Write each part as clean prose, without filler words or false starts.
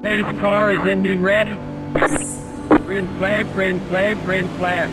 This car is in the red. Green flag, green flag, green flag.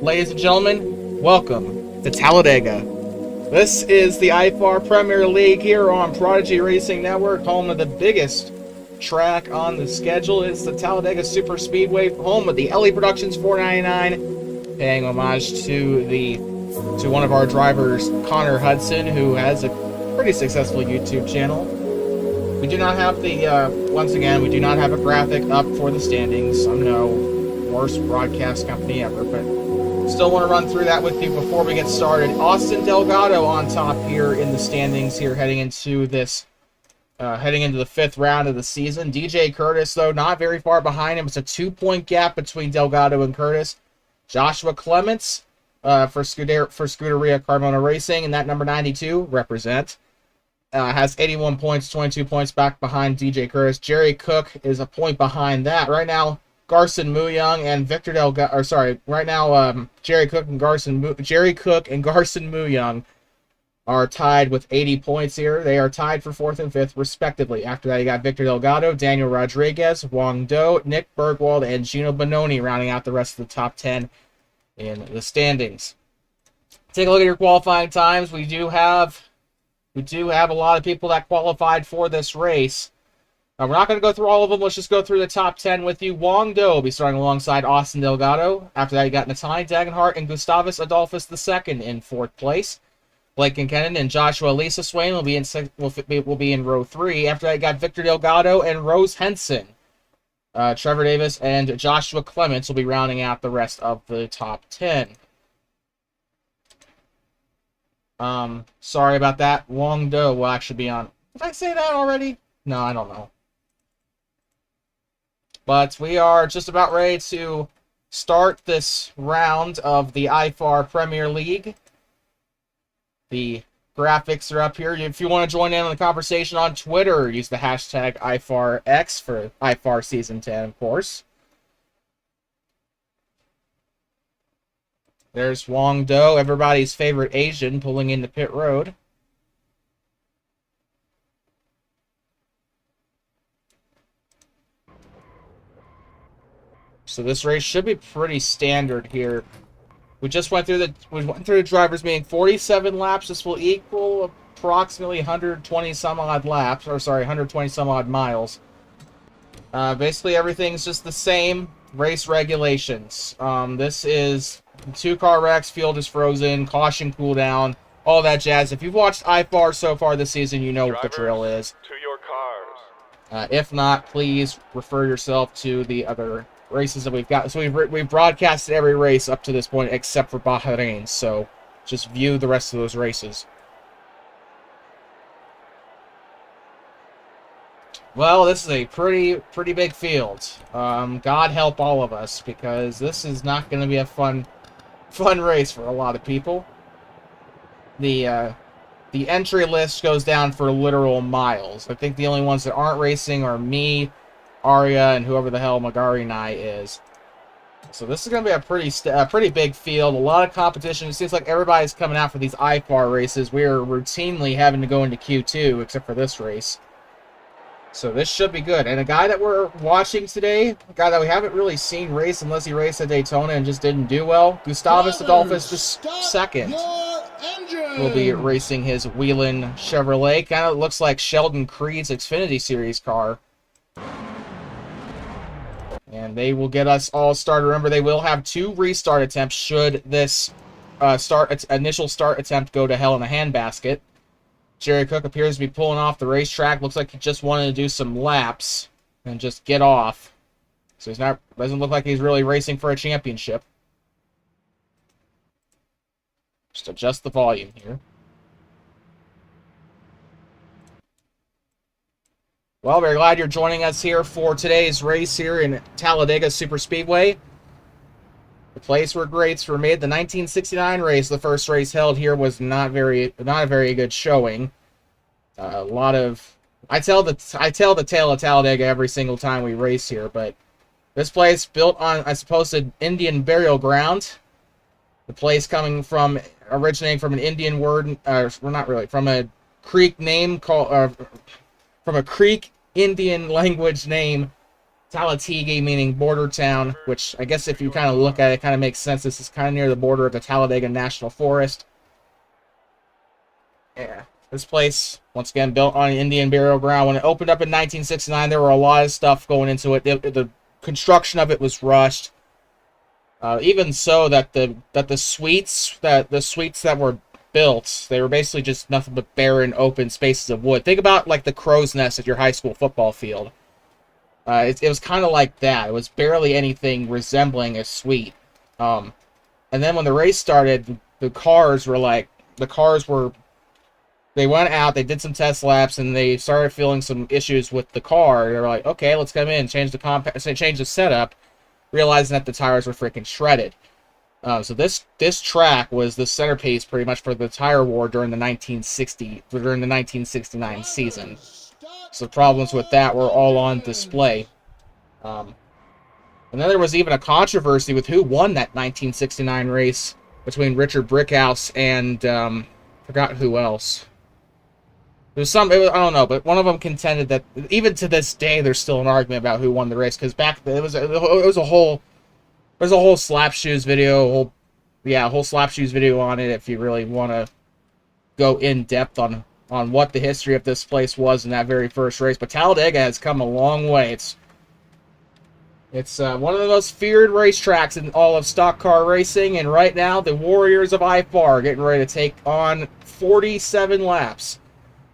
Ladies and gentlemen, welcome to Talladega. This is the IFAR Premier League here on Prodigy Racing Network, home of the biggest track on the schedule. It's the Talladega Super Speedway, home of the Elly Productions 499, paying homage to one of our drivers, Connor Hudson, who has a pretty successful YouTube channel. We do not have once again, we do not have a graphic up for the standings. I'm no worst broadcast company ever, but still want to run through that with you before we get started. Austin Delgado on top here in the standings here heading into the 5th round of the season. DJ Curtis, though, not very far behind him. It's a 2-point gap between Delgado and Curtis. Joshua Clements for Scuderia Carmona Racing, and that number 92 represent. Has 81 points, 22 points back behind DJ Curtis. Jerry Cook is a point behind that. Right now, Garson Muyoung and Victor Delgado, or sorry, right now Jerry Cook and Garson Muyoung are tied with 80 points here. They are tied for 4th and 5th respectively. After that, you got Victor Delgado, Daniel Rodriguez, Wang Do, Nick Bergwald, and Gino Bononi rounding out the rest of the top 10 in the standings. Take a look at your qualifying times. We do have a lot of people that qualified for this race. We're not going to go through all of them. Let's just go through the top 10 with you. Wang Do will be starting alongside Austin Delgado. After that, you got Natalie Dagenhart and Gustavus Adolphus II in 4th place. Blake Kincannon and Joshua Lisa Swain will be in row 3. After that, you got Victor Delgado and Rose Henson. Trevor Davis and Joshua Clements will be rounding out the rest of the top 10. Sorry about that. Wang Do will actually be on. Did I say that already? No, I don't know. But we are just about ready to start this round of the IFAR Premier League. The graphics are up here. If you want to join in on the conversation on Twitter, use the hashtag IFARX for IFAR Season 10, of course. There's Wang Do, everybody's favorite Asian, pulling into pit road. So this race should be pretty standard here. We just went through the drivers being 47 laps. This will equal approximately 120 some odd laps, or sorry, 120 some odd miles. Basically everything's just the same. Race regulations. This is 2-car wrecks, field is frozen, caution cooldown, all that jazz. If you've watched IFAR so far this season, you know what the drill is. To your cars. If not, please refer yourself to the other races that we've got. So we've broadcasted every race up to this point except for Bahrain, so just view the rest of those races. Well, this is a pretty big field. God help all of us, because this is not going to be a fun race for a lot of people. The entry list goes down for literal miles. I think the only ones that aren't racing are me, Arya, and whoever the hell Magari Nai is. So this is going to be a pretty big field, a lot of competition. It seems like everybody's coming out for these IFAR races. We are routinely having to go into Q2, except for this race. So this should be good. And a guy that we're watching today, a guy that we haven't really seen race unless he raced at Daytona and just didn't do well, Gustavus Adolphus II will be racing his Whelen Chevrolet. Kind of looks like Sheldon Creed's Xfinity Series car. And they will get us all started. Remember, they will have 2 restart attempts should this initial start attempt go to hell in a handbasket. Jerry Cook appears to be pulling off the racetrack. Looks like he just wanted to do some laps and just get off. So doesn't look like he's really racing for a championship. Just adjust the volume here. Well, we're glad you're joining us here for today's race here in Talladega Super Speedway. The place where greats were made. The 1969 race, the first race held here, was not a very good showing. A lot of I tell the tale of Talladega every single time we race here, but this place built on, I suppose, an Indian burial ground. The place originating from an Indian word, well, not really, from a Creek name called, from a Creek Indian language name Talladega meaning border town, which I guess if you kind of look at it, it kind of makes sense. This is kind of near the border of the Talladega National Forest. Yeah, this place, once again, built on Indian burial ground. When it opened up in 1969, there were a lot of stuff going into it. The construction of it was rushed. Even so, that the suites that were built, they were basically just nothing but barren, open spaces of wood. Think about like the crow's nest at your high school football field. It was kind of like that. It was barely anything resembling a suite. And then when the race started, the cars were, they went out, they did some test laps, and they started feeling some issues with the car. They were like, okay, let's come in, change the setup, realizing that the tires were freaking shredded. So this track was the centerpiece pretty much for the tire war during the 1969 season. So the problems with that were all on display. And then there was even a controversy with who won that 1969 race between Richard Brickhouse and forgot who else. I don't know, but one of them contended that even to this day there's still an argument about who won the race, because back then there's a whole slap shoes video, a whole slap shoes video on it if you really want to go in depth on what the history of this place was in that very first race. But Talladega has come a long way. It's one of the most feared racetracks in all of stock car racing, and right now the Warriors of IFAR are getting ready to take on 47 laps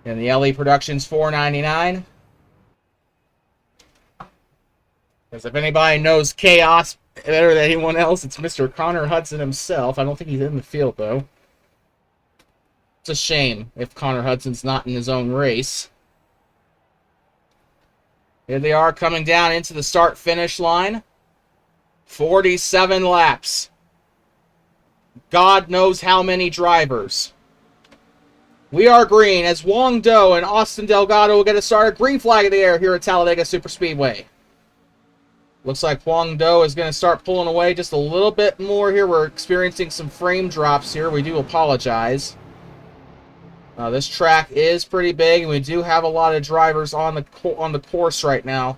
in the Elly Productions 499. Because if anybody knows chaos better than anyone else, it's Mr. Connor Hudson himself. I don't think he's in the field, though. It's a shame if Connor Hudson's not in his own race. Here they are coming down into the start-finish line. 47 laps. God knows how many drivers. We are green as Wong Do and Austin Delgado will get a start. Green flag in the air here at Talladega Superspeedway. Looks like Wong Do is going to start pulling away just a little bit more here. We're experiencing some frame drops here. We do apologize. This track is pretty big, and we do have a lot of drivers on the course right now.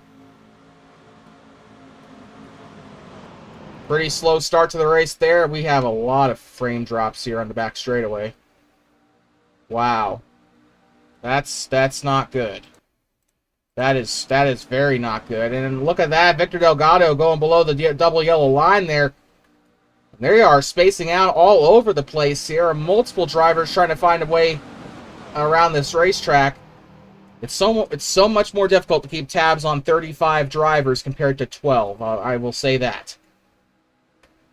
Pretty slow start to the race there. We have a lot of frame drops here on the back straightaway. Wow. That's not good. That is very not good. And look at that, Victor Delgado going below the double yellow line there. There you are, spacing out all over the place here. Multiple drivers trying to find a way around this racetrack. It's so much more difficult to keep tabs on 35 drivers compared to 12. I will say that.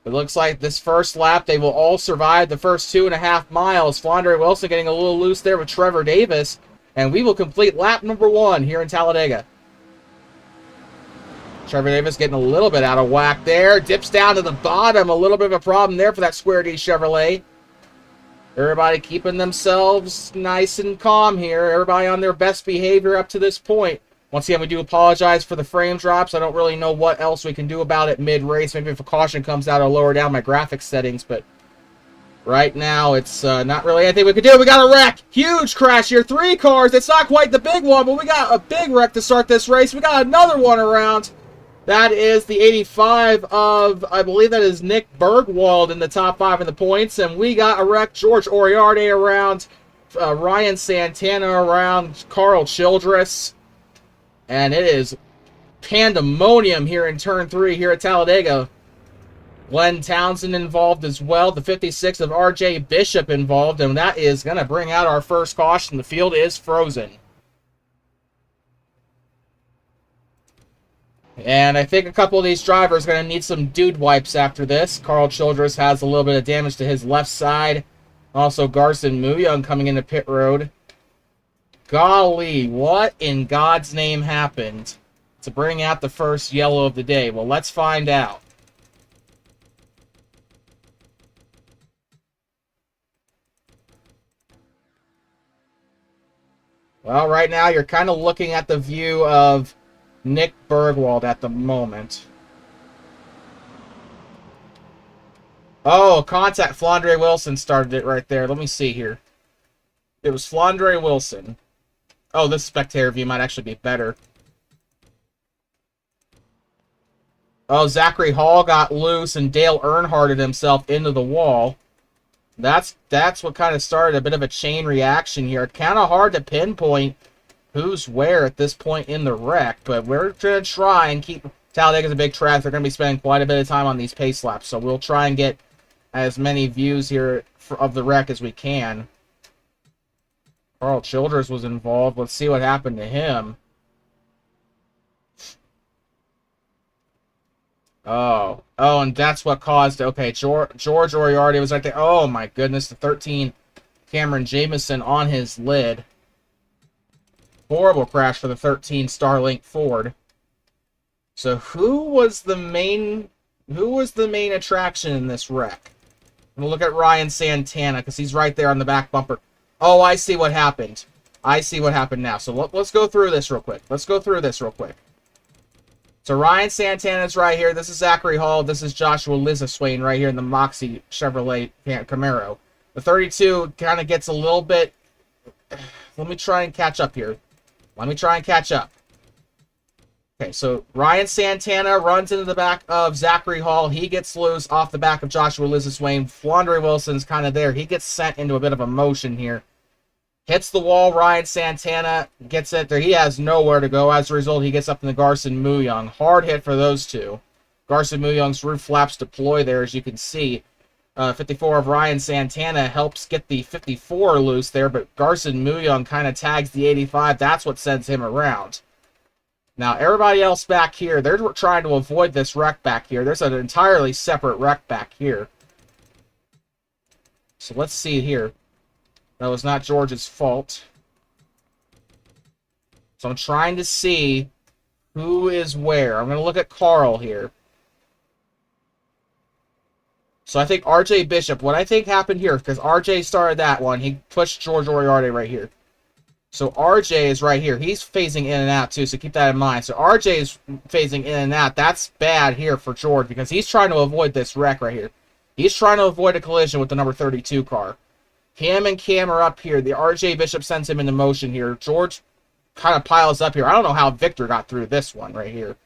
It looks like this first lap, they will all survive the first 2.5 miles. Flandre Wilson getting a little loose there with Trevor Davis. And we will complete lap number 1 here in Talladega. Trevor Davis getting a little bit out of whack there. Dips down to the bottom. A little bit of a problem there for that Square D Chevrolet. Everybody keeping themselves nice and calm here. Everybody on their best behavior up to this point. Once again, we do apologize for the frame drops. I don't really know what else we can do about it mid-race. Maybe if a caution comes out, I'll lower down my graphics settings. But right now, it's not really anything we can do. We got a wreck. Huge crash here. 3 cars. It's not quite the big one, but we got a big wreck to start this race. We got another one around. That is the 85 of, I believe that is Nick Bergwald in the top 5 in the points. And we got a wreck. George Oriarte around. Ryan Santana around. Carl Childress. And it is pandemonium here in Turn 3 here at Talladega. Glenn Townsend involved as well. The 56 of R.J. Bishop involved. And that is going to bring out our first caution. The field is frozen. And I think a couple of these drivers are going to need some dude wipes after this. Carl Childress has a little bit of damage to his left side. Also, Garson Muyoung coming into pit road. Golly, what in God's name happened to bring out the first yellow of the day? Well, let's find out. Well, right now you're kind of looking at the view of Nick Bergwald at the moment. Oh, contact. Flandre Wilson started it right there. Let me see here. It was Flandre Wilson. Oh, this spectator view might actually be better. Oh, Zachary Hall got loose and Dale Earnhardted himself into the wall. That's what kind of started a bit of a chain reaction here. Kind of hard to pinpoint who's where at this point in the wreck, but we're going to try and keep... Talladega's a big track. They're going to be spending quite a bit of time on these pace laps, so we'll try and get as many views here of the wreck as we can. Carl Childress was involved. Let's see what happened to him. Oh, and that's what caused... Okay, George Oriarty was right there. Oh, my goodness. The 13 Cameron Jamison on his lid. Horrible crash for the 13 Starlink Ford. So who was the main attraction in this wreck? I'm going to look at Ryan Santana because he's right there on the back bumper. Oh, I see what happened. I see what happened now. So let's go through this real quick. So Ryan Santana's right here. This is Zachary Hall. This is Joshua Lizaswain right here in the Moxie Chevrolet Camaro. The 32 kind of gets a little bit... Let me try and catch up here. Okay, so Ryan Santana runs into the back of Zachary Hall. He gets loose off the back of Joshua Lizaswain. Flandre Wilson's kind of there. He gets sent into a bit of a motion here. Hits the wall. Ryan Santana gets it there. He has nowhere to go. As a result, he gets up in the Garson Muyong. Hard hit for those two. Garson Muyong's roof flaps deploy there, as you can see. 54 of Ryan Santana helps get the 54 loose there, but Garson Muyong kind of tags the 85. That's what sends him around. Now, everybody else back here, they're trying to avoid this wreck back here. There's an entirely separate wreck back here. So let's see here. That was not George's fault. So I'm trying to see who is where. I'm going to look at Carl here. So I think RJ Bishop, what I think happened here, because RJ started that one, he pushed George Oriarty right here. So RJ is right here. He's phasing in and out too, so keep that in mind. So RJ is phasing in and out. That's bad here for George because he's trying to avoid this wreck right here. He's trying to avoid a collision with the number 32 car. Cam and Cam are up here. The RJ Bishop sends him into motion here. George kind of piles up here. I don't know how Victor got through this one right here.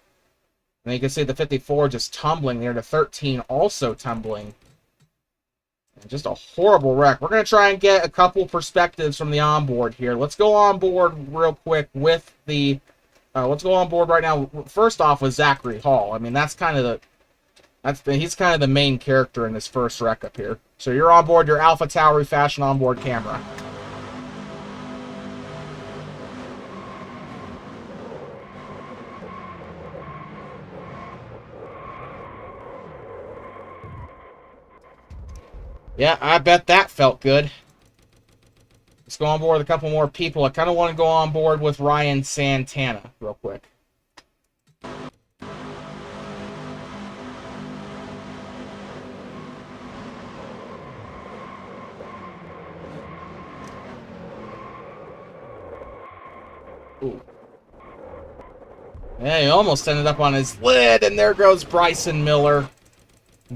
And you can see the 54 just tumbling there. The 13 also tumbling. Just a horrible wreck. We're going to try and get a couple perspectives from the onboard here. Let's go on board real quick with the... let's go on board right now. First off with Zachary Hall. I mean, that's kind of the... he's kind of the main character in this first wreck up here. So you're on board your Alpha Tauri Fashion onboard camera. Yeah, I bet that felt good. Let's go on board with a couple more people. I kind of want to go on board with Ryan Santana real quick. Ooh. Yeah, he almost ended up on his lid, and there goes Bryson Miller.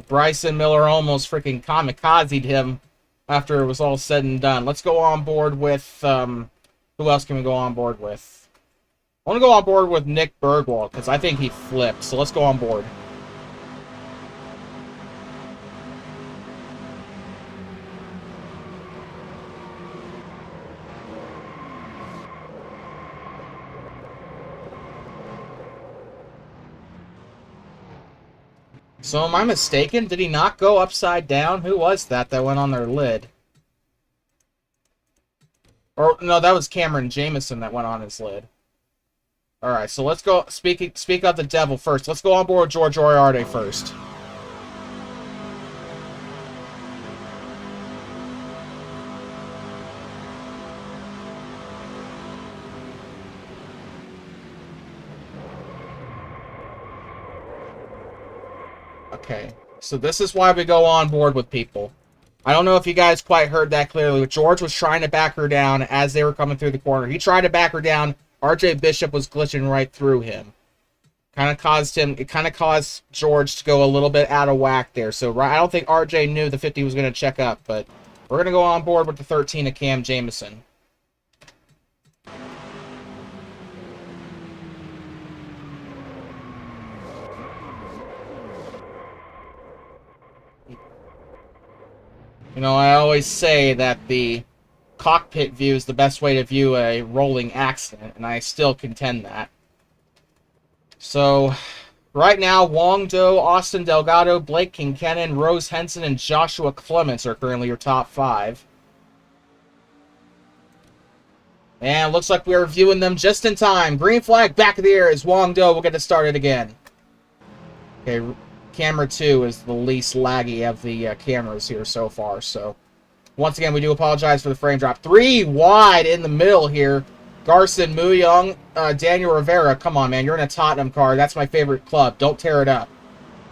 Bryson Miller almost freaking kamikazed him after it was all said and done. Let's go on board with, who else can we go on board with? I want to go on board with Nick Bergwald, because I think he flipped, so let's go on board. So am I mistaken? Did he not go upside down? Who was that went on their lid? Or, no, that was Cameron Jamison that went on his lid. Alright, so let's go, speak of the devil first. Let's go on board with George Oriarty first. Okay, so this is why we go on board with people. I don't know if you guys quite heard that clearly, but George was trying to back her down as they were coming through the corner. He tried to back her down. RJ Bishop was glitching right through him. It kind of caused George to go a little bit out of whack there. So I don't think RJ knew the 50 was going to check up, but we're going to go on board with the 13 of Cam Jamison. You know, I always say that the cockpit view is the best way to view a rolling accident, and I still contend that. So, right now, Wong Do, Austin Delgado, Blake Kincannon, Rose Henson, and Joshua Clements are currently your top 5. And looks like we're viewing them just in time. Green flag back of the air as Wong Do will get it started again. Okay, camera 2 is the least laggy of the cameras here so far. So, once again, we do apologize for the frame drop. 3 wide in the middle here. Garson, Mu Young, Daniel Rivera. Come on, man. You're in a Tottenham car. That's my favorite club. Don't tear it up.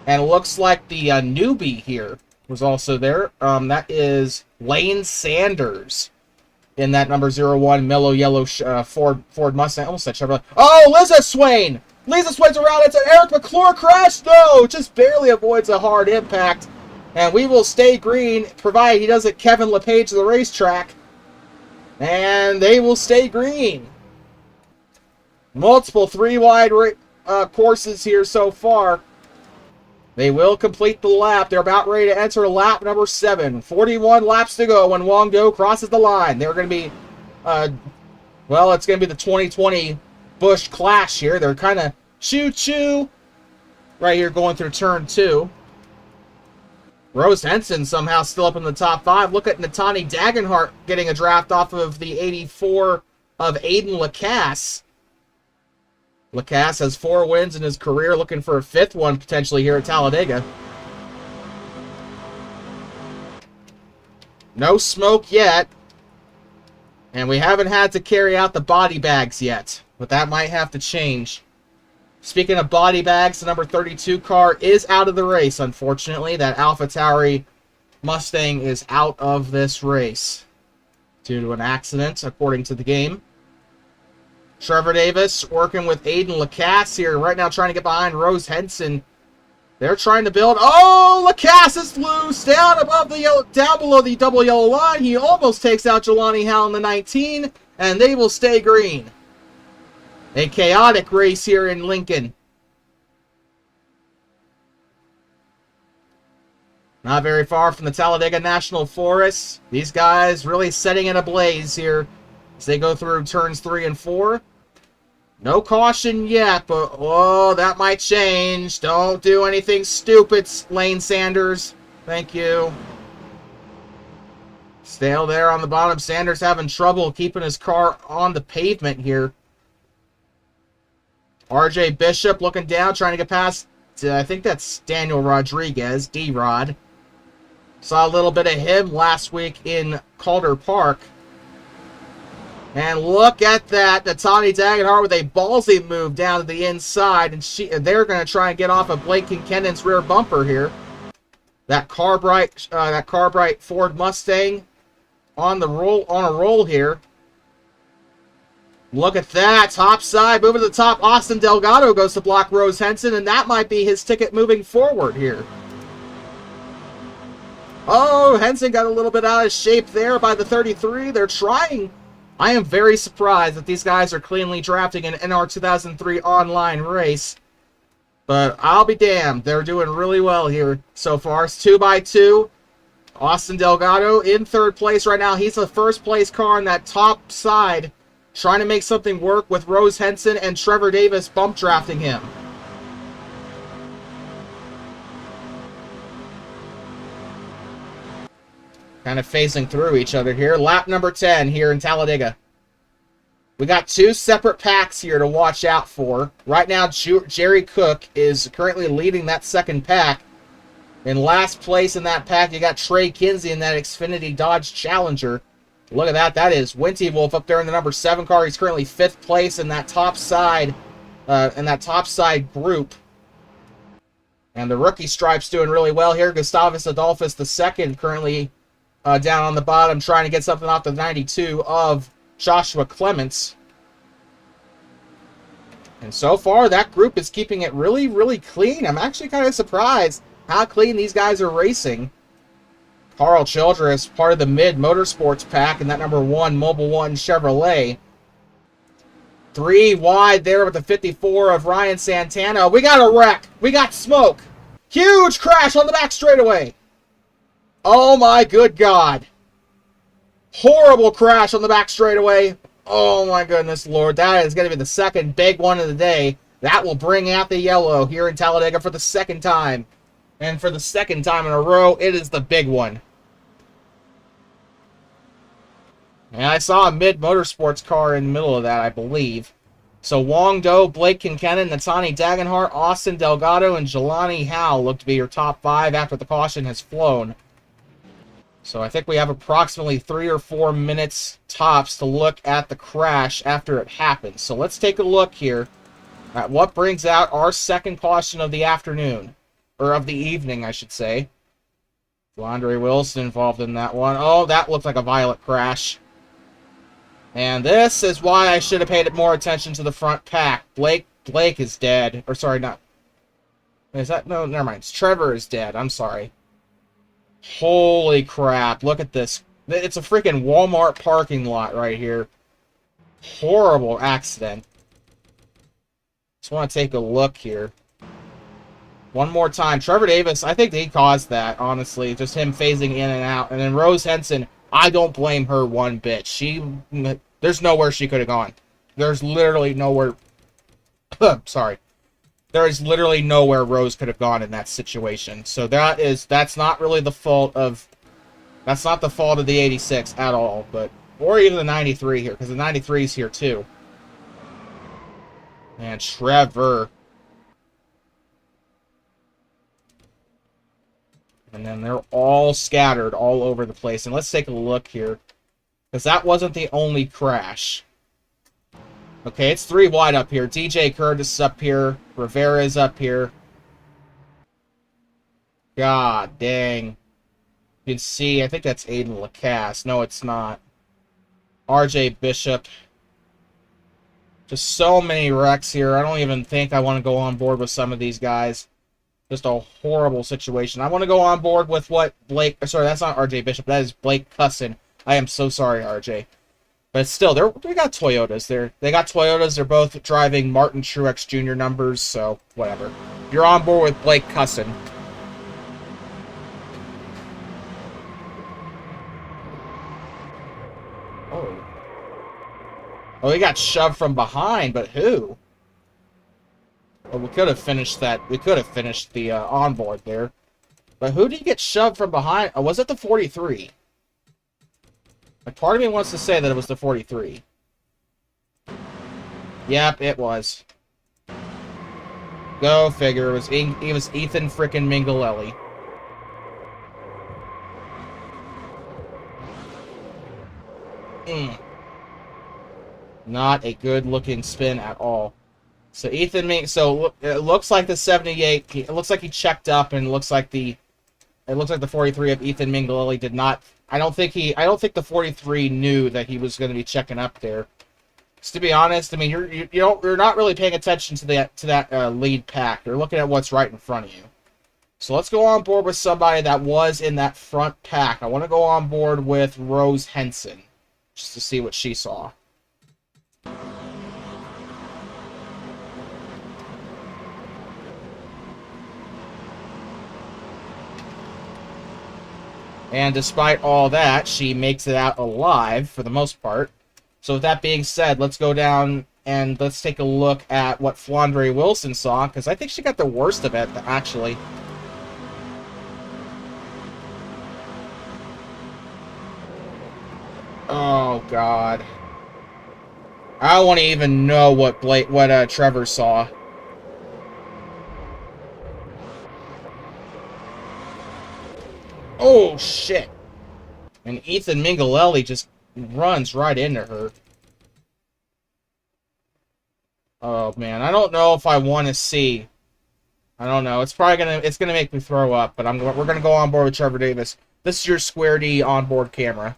And it looks like the newbie here was also there. That is Lane Sanders in that number 01 mellow yellow Ford Mustang. Almost said Chevrolet. Oh, Liza Swain! Liza Swain's around. It's an Eric McClure crash. No, just barely avoids a hard impact. And we will stay green, provided he doesn't Kevin LePage to the racetrack. And they will stay green. Multiple 3-wide courses here so far. They will complete the lap. They're about ready to enter lap number 7. 41 laps to go when Wong Do crosses the line. They're going to be, well, it's going to be the 2020 Busch Clash here. They're kind of choo-choo right here going through turn 2. Rose Henson somehow still up in the top 5. Look at Natani Dagenhart getting a draft off of the 84 of Aiden Lacasse. Lacasse has 4 wins in his career, looking for a 5th one potentially here at Talladega. No smoke yet. And we haven't had to carry out the body bags yet, but that might have to change. Speaking of body bags, the number 32 car is out of the race, unfortunately. That AlphaTauri Mustang is out of this race due to an accident, according to the game. Trevor Davis working with Aiden Lacasse here right now, trying to get behind Rose Henson. They're trying to build. Oh, Lacasse is loose down above the yellow, down below the double yellow line. He almost takes out Jelani Howell in the 19, and they will stay green. A chaotic race here in Lincoln. Not very far from the Talladega National Forest. These guys really setting it ablaze here as they go through turns 3 and 4. No caution yet, but oh, that might change. Don't do anything stupid, Lane Sanders. Thank you. Stale there on the bottom. Sanders having trouble keeping his car on the pavement here. RJ Bishop looking down, trying to get past, I think that's Daniel Rodriguez, D-Rod. Saw a little bit of him last week in Calder Park. And look at that, Natani Dagenhart with a ballsy move down to the inside, and they're going to try and get off of Blake Kincannon's rear bumper here. That Carbright Ford Mustang on a roll here. Look at that, top side, moving to the top. Austin Delgado goes to block Rose Henson, and that might be his ticket moving forward here. Oh, Henson got a little bit out of shape there by the 33. They're trying. I am very surprised that these guys are cleanly drafting an NR 2003 online race. But I'll be damned. They're doing really well here so far. It's 2x2. Austin Delgado in 3rd place right now. He's the 1st place car on that top side, trying to make something work with Rose Henson and Trevor Davis bump drafting him. Kind of phasing through each other here. Lap number 10 here in Talladega. We got 2 separate packs here to watch out for. Right now, Jerry Cook is currently leading that 2nd pack. In last place in that pack, you got Trey Kinsey in that Xfinity Dodge Challenger. Look at that. That is Winty Wolf up there in the number 7 car. He's currently 5th place in that top side, group. And the rookie stripe's doing really well here. Gustavus Adolphus II currently down on the bottom, trying to get something off the 92 of Joshua Clements. And so far, that group is keeping it really, really clean. I'm actually kind of surprised how clean these guys are racing. Carl Childress, part of the Mid Motorsports pack in that number 1 Mobile One Chevrolet. 3 wide there with the 54 of Ryan Santana. We got a wreck. We got smoke. Huge crash on the back straightaway. Oh my good God. Horrible crash on the back straightaway. Oh my goodness, Lord. That is going to be the second big one of the day. That will bring out the yellow here in Talladega for the second time. And for the second time in a row, it is the big one. And I saw a mid-motorsports car in the middle of that, I believe. So Wong Do, Blake Kincannon, Natani Dagenhart, Austin Delgado, and Jelani Howe look to be your top 5 after the caution has flown. So I think we have approximately 3 or 4 minutes tops to look at the crash after it happens. So let's take a look here at what brings out our second caution of the afternoon. Or of the evening, I should say. Andre Wilson involved in that one. Oh, that looked like a violent crash. And this is why I should have paid more attention to the front pack. Blake is dead. Or sorry, not. Is that? No, never mind. Trevor is dead. I'm sorry. Holy crap. Look at this. It's a freaking Walmart parking lot right here. Horrible accident. Just want to take a look here. One more time. Trevor Davis, I think he caused that, honestly. Just him phasing in and out. And then Rose Henson, I don't blame her one bit. There's nowhere she could have gone. There's literally nowhere. Sorry. There is literally nowhere Rose could have gone in that situation. So that's not really the fault of. That's not the fault of the 86 at all, or even the 93 here, because the 93 is here too. And Trevor. And then they're all scattered all over the place. And let's take a look here. Because that wasn't the only crash. Okay, it's 3 wide up here. DJ Curtis is up here. Rivera is up here. God dang. You can see, I think that's Aiden Lacasse. No, it's not. RJ Bishop. Just so many wrecks here. I don't even think I want to go on board with some of these guys. Just a horrible situation. I want to go on board with what Blake... Sorry, that's not RJ Bishop. That is Blake Cusson. I am so sorry, RJ. But still, they got Toyotas. They got Toyotas. They're both driving Martin Truex Jr. numbers, so whatever. You're on board with Blake Cusson. Oh, he got shoved from behind, but who? Well, we could have finished that. We could have finished the onboard there. But who did he get shoved from behind? Oh, was it the 43? Like, part of me wants to say that it was the 43. Yep, it was. Go figure. It was Ethan frickin' Mingalelli. Not a good-looking spin at all. So so it looks like the 78. It looks like he checked up, and it looks like the 43 of Ethan Mingalelli did not. I don't think the 43 knew that he was going to be checking up there. Just to be honest, I mean you're not really paying attention to that lead pack. You're looking at what's right in front of you. So let's go on board with somebody that was in that front pack. I want to go on board with Rose Henson, just to see what she saw. And despite all that, she makes it out alive for the most part. So with that being said, let's go down and let's take a look at what Flandre Wilson saw, because I think she got the worst of it, actually. Oh, God. I don't want to even know what Trevor saw. Oh, shit. And Ethan Mingalelli just runs right into her. Oh, man. I don't know if I want to see. I don't know. It's probably gonna make me throw up, but we're gonna go on board with Trevor Davis. This is your Square D onboard camera.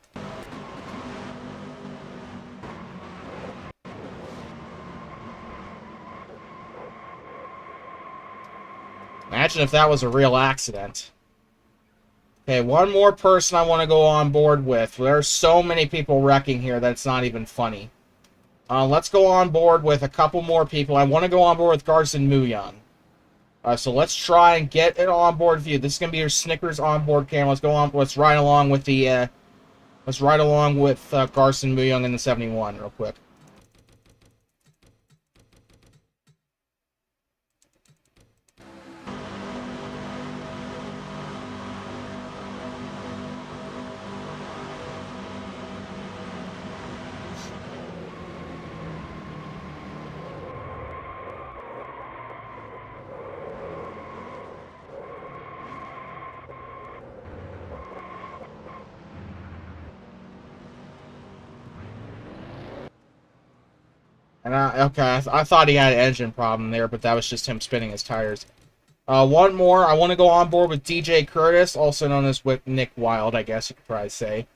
Imagine if that was a real accident. Okay, one more person I want to go on board with. There are so many people wrecking here that it's not even funny. Let's go on board with a couple more people. I want to go on board with Garson Muyan. So let's try and get an onboard view. This is gonna be your Snickers onboard camera. Let's go on. Let's ride along with the. Let's ride along with Garson Muyung in the 71 real quick. And I thought he had an engine problem there, but that was just him spinning his tires. One more. I want to go on board with DJ Curtis, also known as Nick Wild, I guess you could probably say.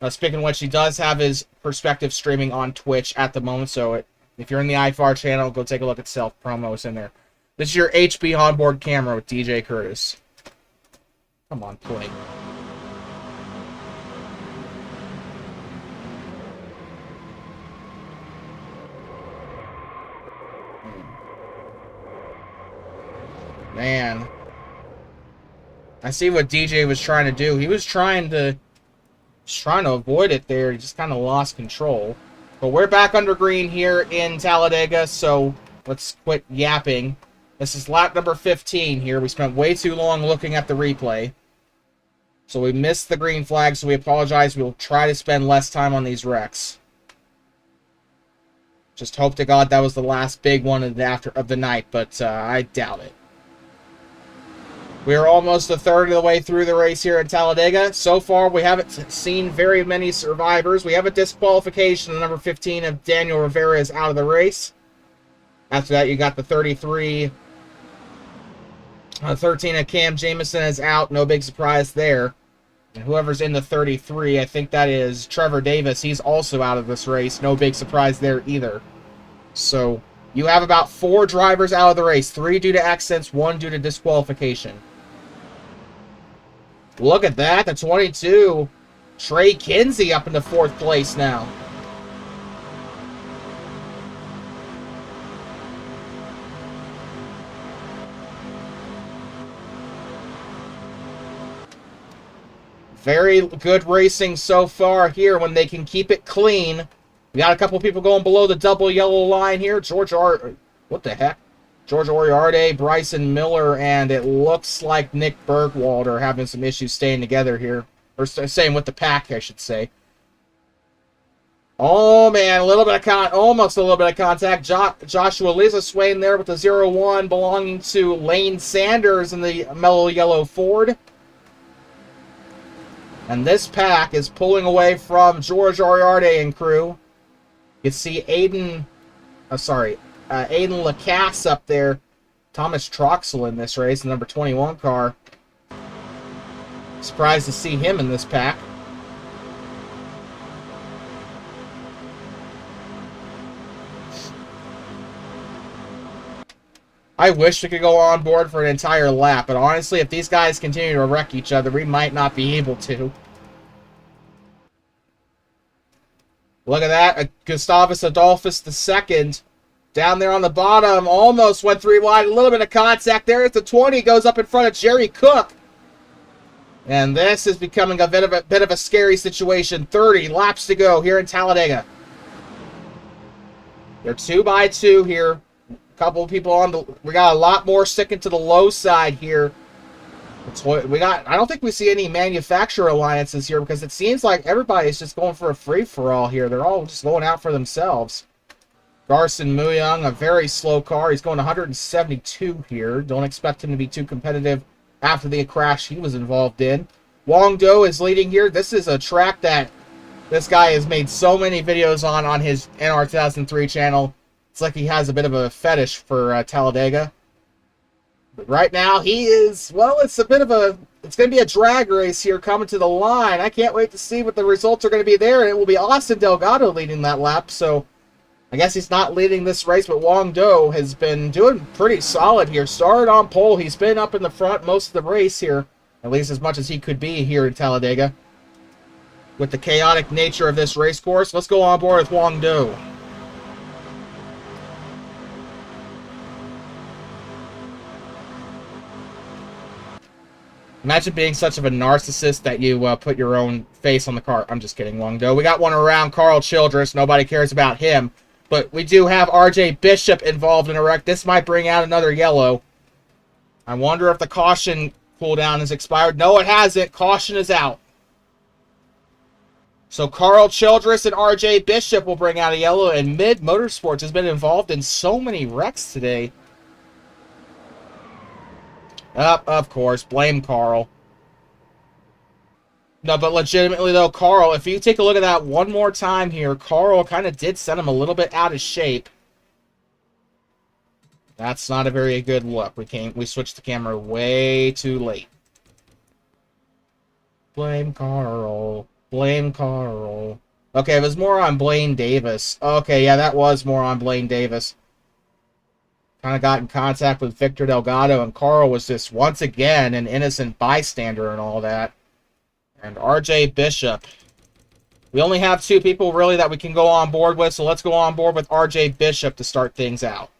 Speaking of which, he does have his perspective streaming on Twitch at the moment, so if you're in the IFAR channel, go take a look at self-promos in there. This is your HB onboard camera with DJ Curtis. Come on, play. Man. I see what DJ was trying to do. He was trying to avoid it there. He just kind of lost control. But we're back under green here in Talladega, so let's quit yapping. This is lap number 15 here. We spent way too long looking at the replay. So we missed the green flag, so we apologize. We'll try to spend less time on these wrecks. Just hope to God that was the last big one of the night, but I doubt it. We are almost a third of the way through the race here in Talladega. So far, we haven't seen very many survivors. We have a disqualification. The number 15 of Daniel Rivera is out of the race. After that, you got the 33. 13 of Cam Jamison is out. No big surprise there. And whoever's in the 33, I think that is Trevor Davis. He's also out of this race. No big surprise there either. So you have about 4 drivers out of the race. 3 due to accidents, 1 due to disqualification. Look at that, the 22. Trey Kinsey up into 4th place now. Very good racing so far here when they can keep it clean. We got a couple people going below the double yellow line here. What the heck? George Oriarde, Bryson Miller, and it looks like Nick Bergwald are having some issues staying together here. Or staying with the pack, I should say. Oh, man, almost a little bit of contact. Joshua Liza Swain there with the 0-1 belonging to Lane Sanders in the mellow yellow Ford. And this pack is pulling away from George Oriarde and crew. You can see Aiden Lacasse up there. Thomas Troxel in this race, the number 21 car. Surprised to see him in this pack. I wish we could go on board for an entire lap, but honestly, if these guys continue to wreck each other, we might not be able to. Look at that, Gustavus Adolphus II. Down there on the bottom, almost went 3 wide. A little bit of contact there. It's the 20, goes up in front of Jerry Cook. And this is becoming a bit of a scary situation. 30 laps to go here in Talladega. They're 2 by 2 here. A couple of people on the... We got a lot more sticking to the low side here. I don't think we see any manufacturer alliances here because it seems like everybody's just going for a free-for-all here. They're all just going out for themselves. Garson Muyung, a very slow car. He's going 172 here. Don't expect him to be too competitive after the crash he was involved in. Wong Do is leading here. This is a track that this guy has made so many videos on his NR 2003 channel. It's like he has a bit of a fetish for Talladega. But right now he is, well, it's going to be a drag race here coming to the line. I can't wait to see what the results are going to be there. And it will be Austin Delgado leading that lap, so... I guess he's not leading this race, but Wong Do has been doing pretty solid here. Started on pole. He's been up in the front most of the race here, at least as much as he could be here in Talladega. With the chaotic nature of this race course, let's go on board with Wong Do. Imagine being such of a narcissist that you put your own face on the car. I'm just kidding, Wongdo. We got one around Carl Childress. Nobody cares about him. But we do have RJ Bishop involved in a wreck. This might bring out another yellow. I wonder if the caution cooldown has expired. No, it hasn't. Caution is out. So Carl Childress and RJ Bishop will bring out a yellow. And Mid Motorsports has been involved in so many wrecks today. Of course. Blame Carl. No, but legitimately, though, Carl, if you take a look at that one more time here, Carl kind of did send him a little bit out of shape. That's not a very good look. We switched the camera way too late. Blame Carl. Blame Carl. Okay, it was more on Blaine Davis. Okay, yeah, that was more on Blaine Davis. Kind of got in contact with Victor Delgado, and Carl was just, once again, an innocent bystander and all that. And RJ Bishop. We only have two people, really, that we can go on board with, so let's go on board with RJ Bishop to start things out.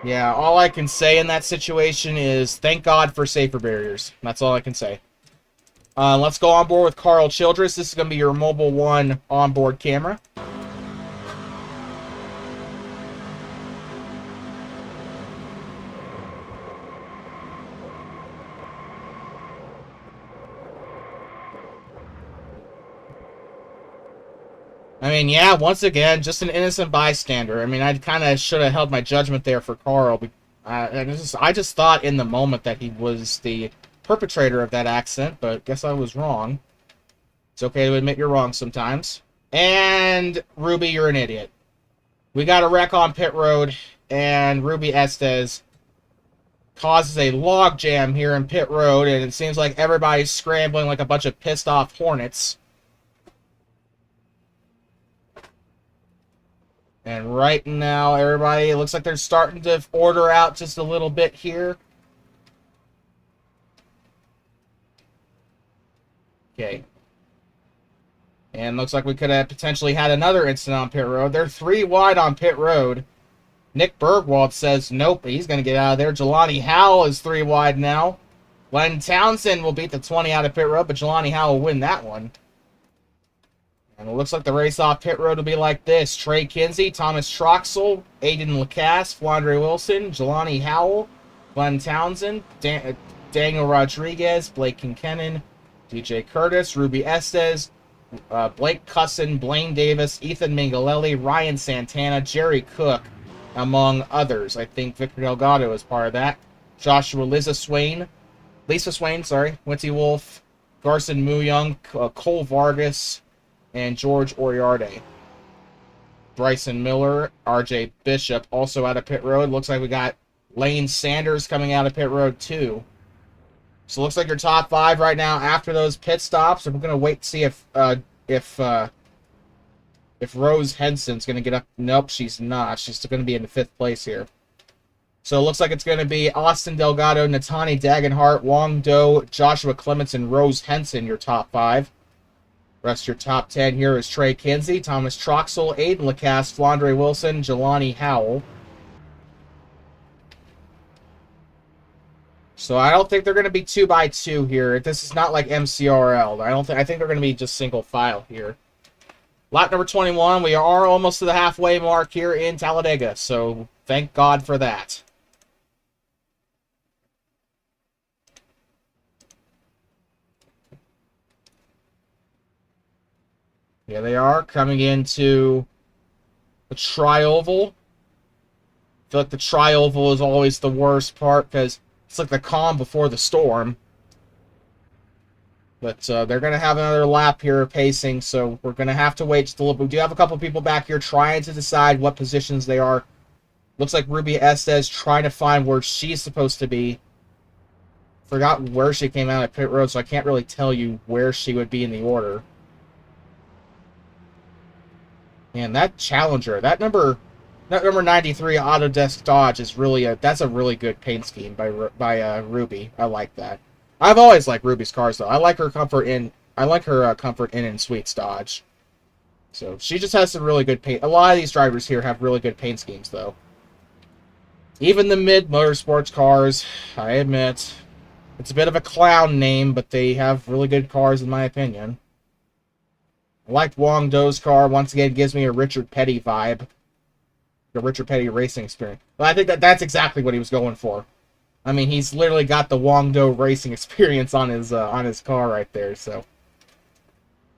Yeah, all I can say in that situation is thank God for safer barriers. That's all I can say. Let's go on board with Carl Childress. This is going to be your Mobile One onboard camera. I mean, yeah, once again, just an innocent bystander. I mean, I kind of should have held my judgment there for Carl. I just thought in the moment that he was the perpetrator of that accident, but guess I was wrong. It's okay to admit you're wrong sometimes. And Ruby, you're an idiot. We got a wreck on pit road, and Ruby S10 causes a log jam here in pit road, and it seems like everybody's scrambling like a bunch of pissed off hornets. And right now, everybody, it looks like they're starting to order out just a little bit here. Okay. And looks like we could have potentially had another incident on pit road. They're 3 wide on pit road. Nick Bergwald says nope, he's going to get out of there. Jelani Howell is 3 wide now. Glenn Townsend will beat the 20 out of pit road, but Jelani Howell will win that one. And it looks like the race off pit road will be like this. Trey Kinsey, Thomas Troxel, Aiden Lacasse, Flandre Wilson, Jelani Howell, Glenn Townsend, Daniel Rodriguez, Blake Kinkennon, DJ Curtis, Ruby Estes, Blake Cusson, Blaine Davis, Ethan Mingalelli, Ryan Santana, Jerry Cook, among others. I think Victor Delgado is part of that. Joshua Lisa Swain, Winty Wolf, Garson Muyung, Cole Vargas, and George Oriarde. Bryson Miller, RJ Bishop, also out of pit road. Looks like we got Lane Sanders coming out of pit road too. So it looks like your top 5 right now after those pit stops. And we're gonna wait to see if Rose Henson's gonna get up. Nope, she's not. She's still gonna be in the 5th place here. So it looks like it's gonna be Austin Delgado, Natani Dagenhart, Wong Do, Joshua Clements, and Rose Henson, your top 5. Rest of your top 10 here is Trey Kinsey, Thomas Troxel, Aiden Lacasse, Flandre Wilson, Jelani Howell. So I don't think they're going to be 2x2 here. This is not like MCRL. I think they're going to be just single file here. Lap number 21. We are almost to the halfway mark here in Talladega. So thank God for that. Here they are, coming into the tri-oval. I feel like the tri-oval is always the worst part because it's like the calm before the storm. But they're going to have another lap here pacing, so we're going to have to wait just a little bit. We do have a couple people back here trying to decide what positions they are. Looks like Ruby Estes trying to find where she's supposed to be. Forgot where she came out at pit road, so I can't really tell you where she would be in the order. And that Challenger, that number 93 Autodesk Dodge is really that's a really good paint scheme by Ruby. I like that. I've always liked Ruby's cars though. I like her comfort in comfort in and sweets dodge. So she just has some really good paint. A lot of these drivers here have really good paint schemes though. Even the mid motorsports cars, I admit, it's a bit of a clown name, but they have really good cars in my opinion. I liked Wong Do's car. Once again, gives me a Richard Petty vibe. The Richard Petty racing experience. But I think that's exactly what he was going for. I mean, he's literally got the Wong Do racing experience on his car right there. So,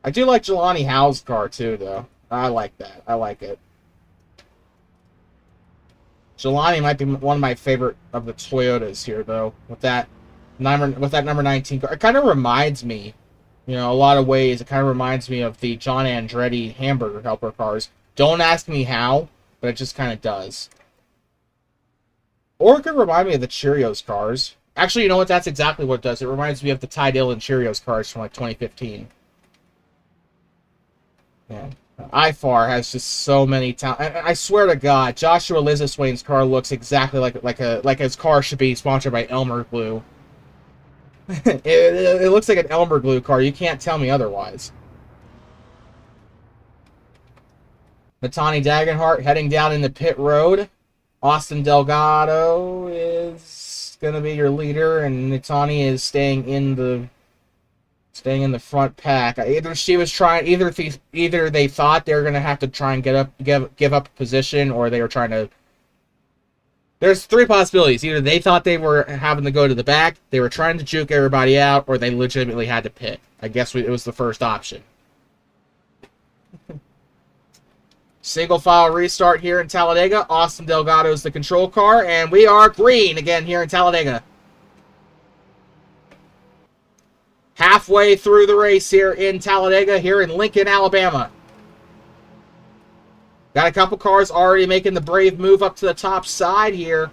I do like Jelani Howe's car too, though. I like that. I like it. Jelani might be one of my favorite of the Toyotas here, though. With that number 19 car, it kind of reminds me, you know, a lot of ways. It kind of reminds me of the John Andretti Hamburger Helper cars. Don't ask me how, but it just kind of does. Or it could remind me of the Cheerios cars. Actually, you know what? That's exactly what it does. It reminds me of the Ty Dillon Cheerios cars from like 2015. Yeah. IFAR has just so many talent. I swear to God, Joshua Liziswain's car looks exactly like his car should be sponsored by Elmer Glue. it looks like an Elmer Glue car. You can't tell me otherwise. Matani Dagenhart heading down in the pit road. Austin Delgado is gonna be your leader, and Matani is staying in the front pack. Either they thought they were gonna have to try and give up a position, or they were trying to. There's three possibilities. Either they thought they were having to go to the back, they were trying to juke everybody out, or they legitimately had to pit. I guess it was the first option. Single file restart here in Talladega. Austin Delgado is the control car, and we are green again here in Talladega. Halfway through the race here in Talladega, here in Lincoln, Alabama. Got a couple cars already making the brave move up to the top side here.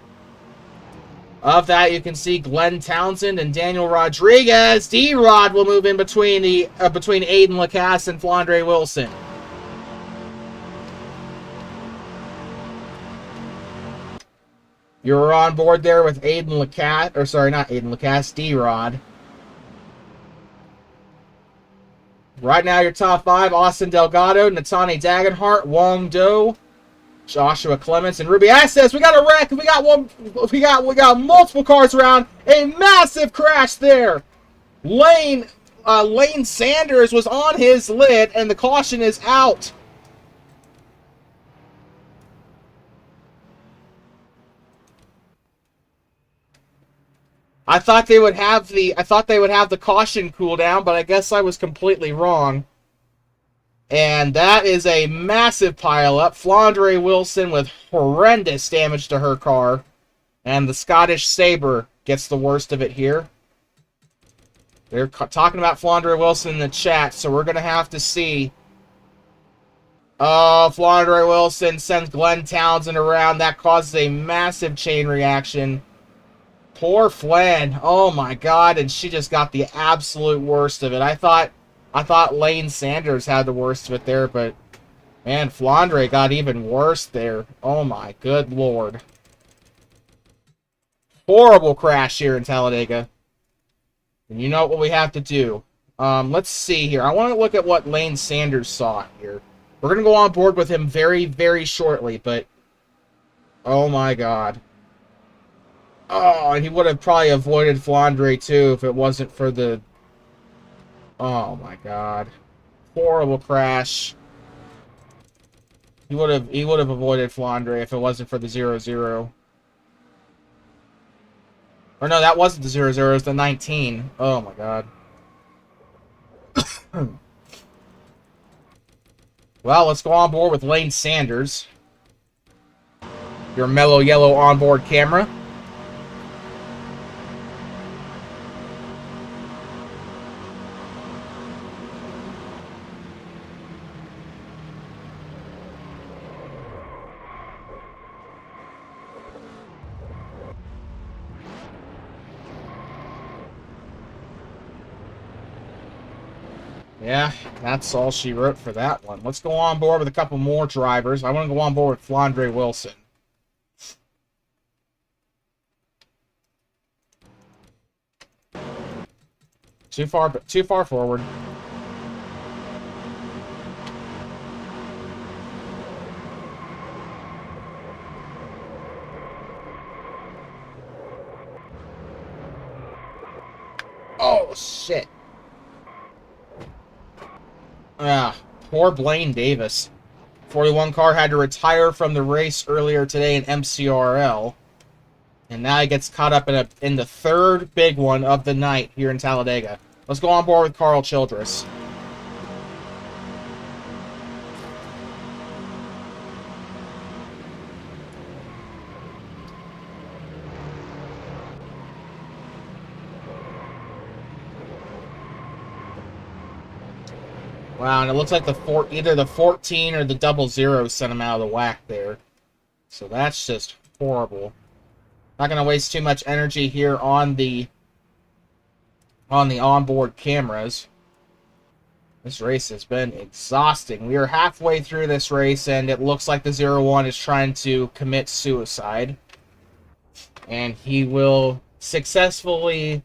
Of that, you can see Glenn Townsend and Daniel Rodriguez. D-Rod will move in between Aiden Lacasse and Flandre Wilson. You're on board there with Aiden Lacasse, or sorry, not Aiden Lacasse, D-Rod. Right now, your top five: Austin Delgado, Natani Dagenhart, Wong Do, Joshua Clements, and Ruby Estes. We got a wreck. We got multiple cars around. A massive crash there. Lane Sanders was on his lid, and the caution is out. I thought they would have the caution cooldown, but I guess I was completely wrong. And that is a massive pileup. Flandre Wilson with horrendous damage to her car. And the Scottish Sabre gets the worst of it here. They're talking about Flandre Wilson in the chat, so we're going to have to see. Oh, Flandre Wilson sends Glenn Townsend around. That causes a massive chain reaction. Poor Flan. Oh my God, and she just got the absolute worst of it. I thought Lane Sanders had the worst of it there, but man, Flandre got even worse there. Oh my good Lord. Horrible crash here in Talladega. And you know what we have to do. Let's see here. I want to look at what Lane Sanders saw here. We're going to go on board with him very, very shortly, but oh my God. Oh, and he would have probably avoided Flandre too if it wasn't for the... Oh my God. Horrible crash. He would have avoided Flandre if it wasn't for the 0-0. Or no, that wasn't the 0-0, it was the 19. Oh my God. Well, let's go on board with Lane Sanders. Your mellow yellow onboard camera. Yeah, that's all she wrote for that one. Let's go on board with a couple more drivers. I want to go on board with Flandre Wilson. Too far forward. Oh, shit. Ah, poor Blaine Davis. 41 car had to retire from the race earlier today in MCRL. And now he gets caught up in the third big one of the night here in Talladega. Let's go on board with Carl Childress. Wow, and it looks like either the 14 or the 00 sent him out of the whack there. So that's just horrible. Not going to waste too much energy here on the onboard cameras. This race has been exhausting. We are halfway through this race, and it looks like the 01 is trying to commit suicide. And he will successfully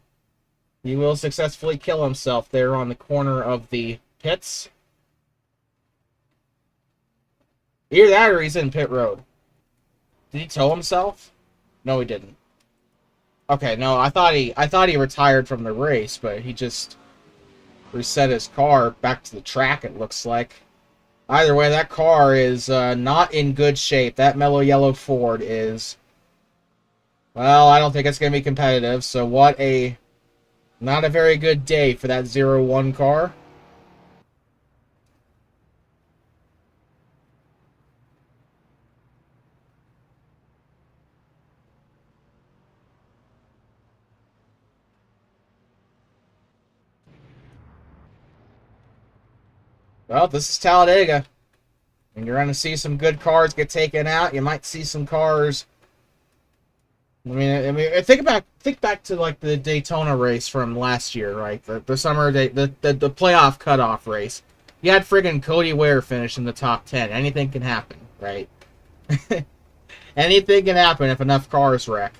kill himself there on the corner of the pits. Either that or he's in pit road. Did he tow himself? No, he didn't. Okay, no, I thought he retired from the race, but he just reset his car back to the track, it looks like. Either way, that car is not in good shape. That mellow yellow Ford is... Well, I don't think it's going to be competitive, so not a very good day for that 01 car. Well, this is Talladega, and you're going to see some good cars get taken out. You might see some cars. I mean, think back to like the Daytona race from last year, right? The summer day, the playoff cutoff race. You had friggin' Cody Ware finish in the top 10. Anything can happen, right? Anything can happen if enough cars wreck.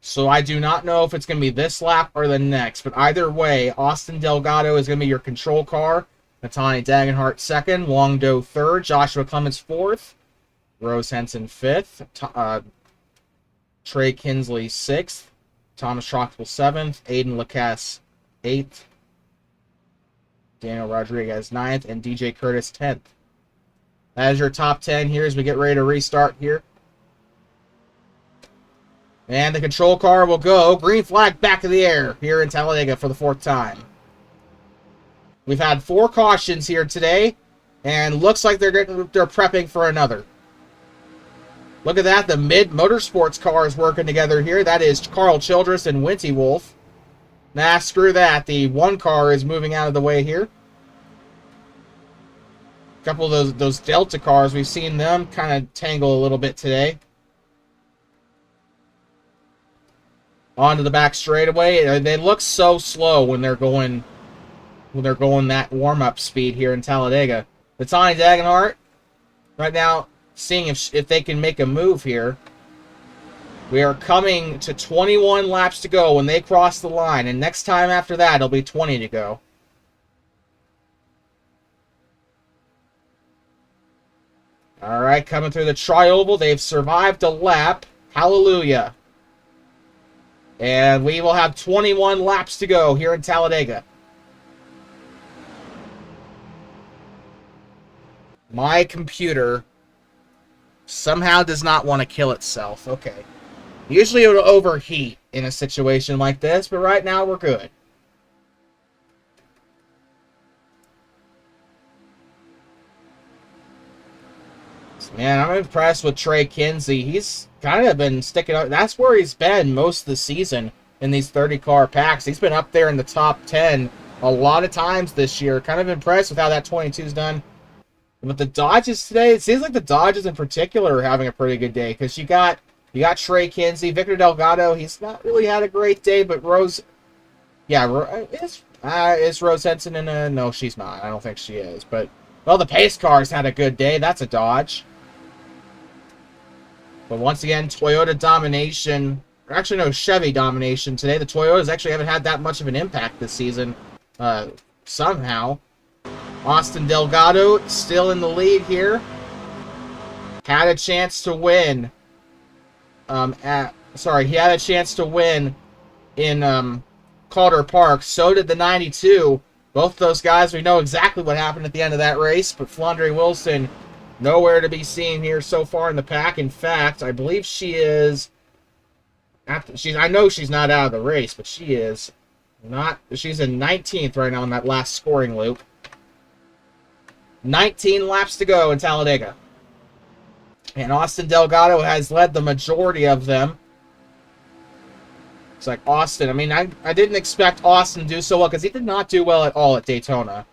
So I do not know if it's going to be this lap or the next, but either way, Austin Delgado is going to be your control car. Matani Dagenhart second, Wong Do third, Joshua Clements fourth, Rose Henson fifth, Trey Kinsley sixth, Thomas Troxel seventh, Aiden Lacasse eighth, Daniel Rodriguez ninth, and DJ Curtis 10th. That is your top 10 here as we get ready to restart here. And the control car will go. Green flag back in the air here in Talladega for the 4th time. We've had 4 cautions here today, and looks like they're prepping for another. Look at that. The mid motorsports car is working together here. That is Carl Childress and Winty Wolf. Nah, screw that. The 1 car is moving out of the way here. A couple of those Delta cars, we've seen them kind of tangle a little bit today. Onto the back straightaway. They look so slow when they're going that warm-up speed here in Talladega. The Tiny Dagenhart right now seeing if they can make a move here. We are coming to 21 laps to go when they cross the line, and next time after that it'll be 20 to go. All right, coming through the tri-oval, they've survived a lap. Hallelujah. And we will have 21 laps to go here in Talladega. My computer somehow does not want to kill itself. Okay. Usually it would overheat in a situation like this, but right now we're good. Man, I'm impressed with Trey Kinsey. He's kind of been sticking up. That's where he's been most of the season in these 30-car packs. He's been up there in the top 10 a lot of times this year. Kind of impressed with how that 22's done. But the Dodges today, it seems like the Dodges in particular are having a pretty good day, because you got Trey Kinsey, Victor Delgado. He's not really had a great day, but Rose, yeah, is Rose Henson in a? No, she's not. I don't think she is. But well, the pace cars had a good day. That's a Dodge. But once again, Toyota domination. Or actually, no, Chevy domination today. The Toyotas actually haven't had that much of an impact this season, somehow. Austin Delgado still in the lead here. Had a chance to win. He had a chance to win in Calder Park. So did the 92. Both those guys, we know exactly what happened at the end of that race, but Flandre Wilson nowhere to be seen here so far in the pack. In fact, I believe she is. I know she's not out of the race, but she is not. She's in 19th right now in that last scoring loop. 19 laps to go in Talladega. And Austin Delgado has led the majority of them. It's like Austin. I mean, I didn't expect Austin to do so well because he did not do well at all at Daytona.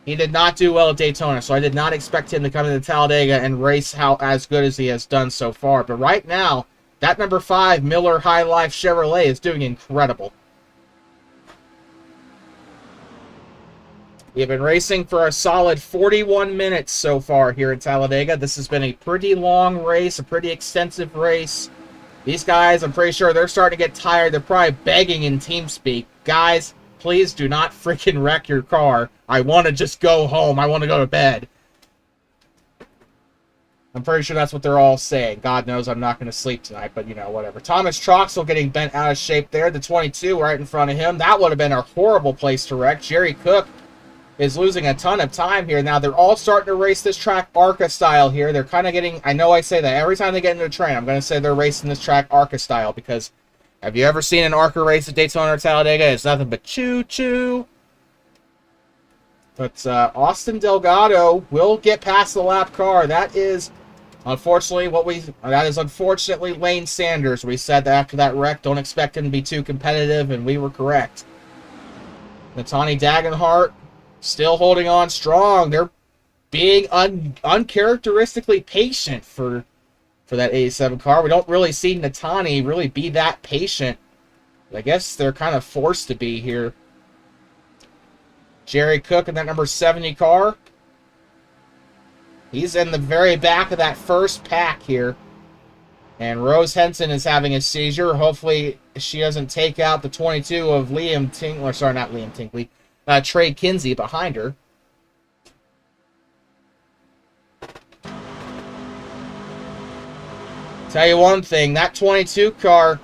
He did not do well at Daytona, so I did not expect him to come into Talladega and race as good as he has done so far. But right now, that number 5 Miller High Life Chevrolet is doing incredible. We have been racing for a solid 41 minutes so far here at Talladega. This has been a pretty long race, a pretty extensive race. These guys, I'm pretty sure they're starting to get tired. They're probably begging in TeamSpeak. Guys, please do not freaking wreck your car. I want to just go home. I want to go to bed. I'm pretty sure that's what they're all saying. God knows I'm not going to sleep tonight, but, you know, whatever. Thomas Troxel getting bent out of shape there. The 22 right in front of him. That would have been a horrible place to wreck. Jerry Cook is losing a ton of time here. Now, they're all starting to race this track ARCA style here. They're kind of getting... I know I say that every time they get into a train, I'm going to say they're racing this track ARCA style because have you ever seen an ARCA race at Daytona or Talladega? It's nothing but choo-choo. But Austin Delgado will get past the lap car. That is... Unfortunately, unfortunately Lane Sanders. We said that after that wreck, don't expect him to be too competitive, and we were correct. Natani Dagenhart still holding on strong. They're being uncharacteristically patient for that 87 car. We don't really see Natani really be that patient. I guess they're kind of forced to be here. Jerry Cook in that number 70 car. He's in the very back of that first pack here. And Rose Henson is having a seizure. Hopefully she doesn't take out the 22 of Liam Tinkley. Sorry, not Liam Tinkley. Trey Kinsey behind her. Tell you one thing, that 22 car,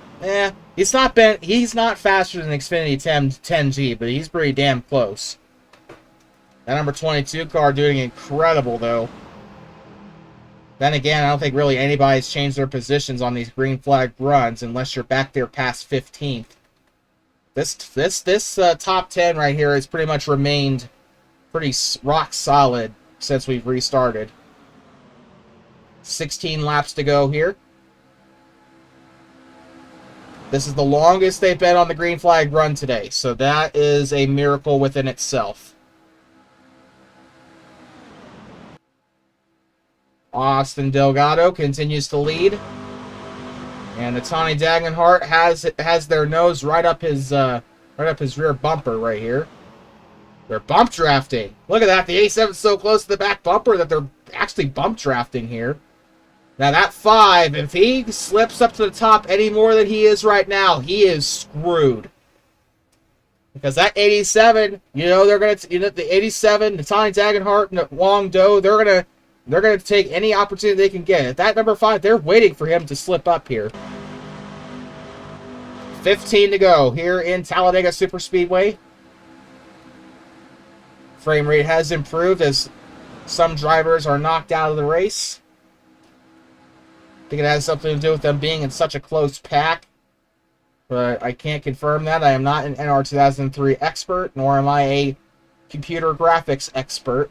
he's not faster than Xfinity 10G, but he's pretty damn close. That number 22 car doing incredible, though. Then again, I don't think really anybody's changed their positions on these green flag runs unless you're back there past 15th. This top 10 right here has pretty much remained pretty rock solid since we've restarted. 16 laps to go here. This is the longest they've been on the green flag run today, so that is a miracle within itself. Austin Delgado continues to lead. And Natani Dagenhart has their nose right up his rear bumper right here. They're bump drafting. Look at that. The A7's so close to the back bumper that they're actually bump drafting here. Now that 5, if he slips up to the top any more than he is right now, he is screwed. Because that 87, you know, the 87, Natani Dagenhart and Wong Do, they're gonna take any opportunity they can get. At that number 5, they're waiting for him to slip up here. 15 to go here in Talladega Superspeedway. Frame rate has improved as some drivers are knocked out of the race. I think it has something to do with them being in such a close pack. But I can't confirm that. I am not an NR 2003 expert, nor am I a computer graphics expert.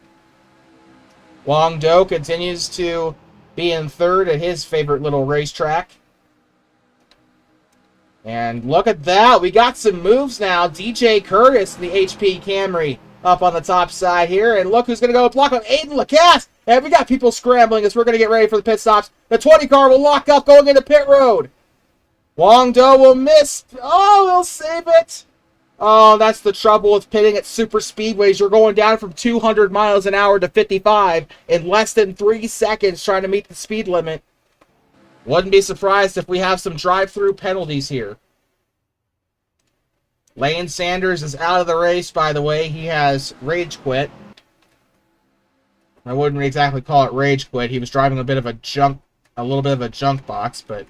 Wong Do continues to be in third at his favorite little racetrack. And look at that. We got some moves now. DJ Curtis in the HP Camry up on the top side here. And look who's going to go block on Aiden Lacasse. And we got people scrambling as we're going to get ready for the pit stops. The 20 car will lock up going into pit road. Wong Do will miss. Oh, he'll save it. Oh, that's the trouble with pitting at super speedways. You're going down from 200 miles an hour to 55 in less than 3 seconds trying to meet the speed limit. Wouldn't be surprised if we have some drive-through penalties here. Lane Sanders is out of the race, by the way. He has rage quit. I wouldn't exactly call it rage quit. He was driving a little bit of a junk box, but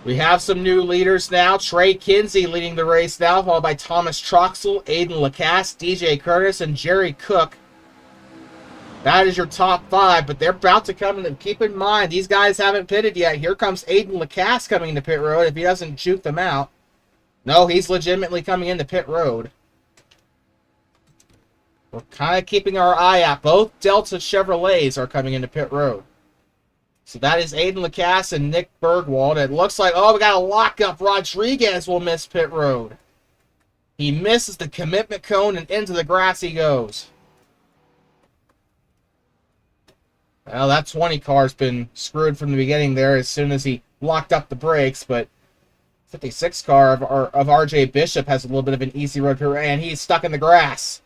we have some new leaders now. Trey Kinsey leading the race now, followed by Thomas Troxel, Aiden Lacasse, DJ Curtis, and Jerry Cook. That is your top 5, but they're about to come in. And keep in mind, these guys haven't pitted yet. Here comes Aiden Lacasse coming into pit road if he doesn't juke them out. No, he's legitimately coming into pit road. We're kind of keeping our eye out. Both Delta Chevrolets are coming into pit road. So that is Aiden Lacasse and Nick Bergwald. It looks like, oh, we got a lockup. Rodriguez will miss pit road. He misses the commitment cone and into the grass he goes. Well, that 20 car's been screwed from the beginning there as soon as he locked up the brakes, but 56 car of RJ Bishop has a little bit of an easy road here, and he's stuck in the grass.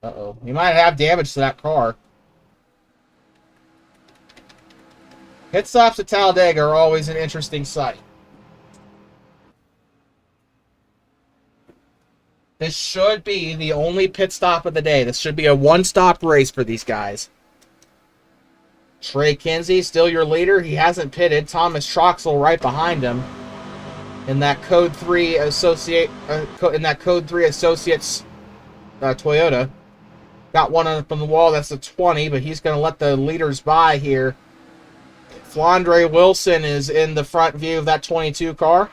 Uh-oh. He might have damage to that car. Pit stops at Talladega are always an interesting sight. This should be the only pit stop of the day. This should be a one-stop race for these guys. Trey Kinsey, still your leader. He hasn't pitted. Thomas Troxel right behind him. In that Code 3 Associates Toyota. Got one up on the wall. That's a 20, but he's going to let the leaders by here. Flandre Wilson is in the front view of that 22 car.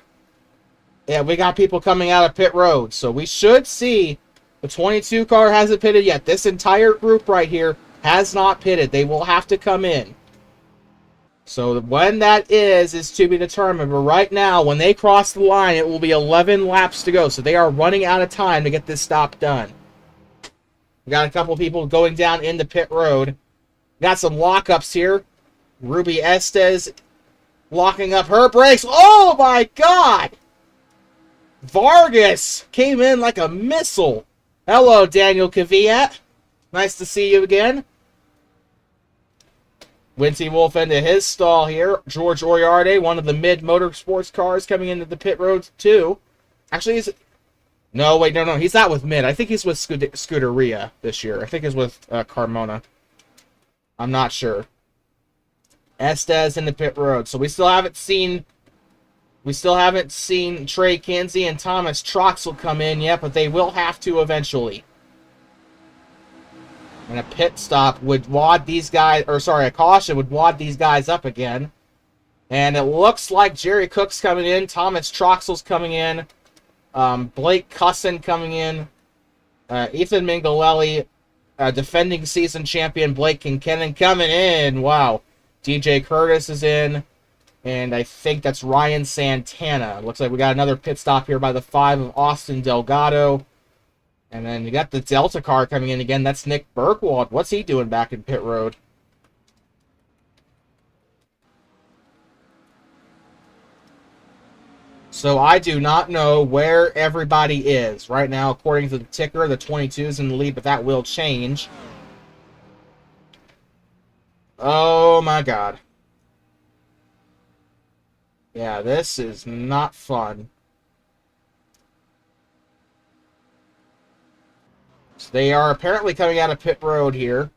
Yeah, we got people coming out of pit road, so we should see. The 22 car hasn't pitted yet. This entire group right here has not pitted. They will have to come in. So when that is to be determined. But right now, when they cross the line, it will be 11 laps to go. So they are running out of time to get this stop done. We got a couple people going down into pit road. Got some lockups here. Ruby Estes locking up her brakes. Oh my God! Vargas came in like a missile. Hello, Daniel Kvyat. Nice to see you again. Winty Wolf into his stall here. George Oriarde, one of the mid motorsports cars coming into the pit road too. Actually, he's... No, wait, no. He's not with mid. I think he's with Scuderia this year. I think he's with Carmona. I'm not sure. Estes in the pit road. So we still haven't seen Trey Kinsey and Thomas Troxel come in yet, but they will have to eventually. And a pit stop would wad these guys, a caution would wad these guys up again. And it looks like Jerry Cook's coming in, Thomas Troxel's coming in, Blake Cusson coming in, Ethan Mingalelli, defending season champion Blake Kincannon coming in. Wow. DJ Curtis is in. And I think that's Ryan Santana. Looks like we got another pit stop here by the 5 of Austin Delgado. And then you got the Delta car coming in again. That's Nick Bergwald. What's he doing back in pit road? So I do not know where everybody is. Right now, according to the ticker, the 22 is in the lead, but that will change. Oh my God. Yeah, this is not fun. So they are apparently coming out of pit road here.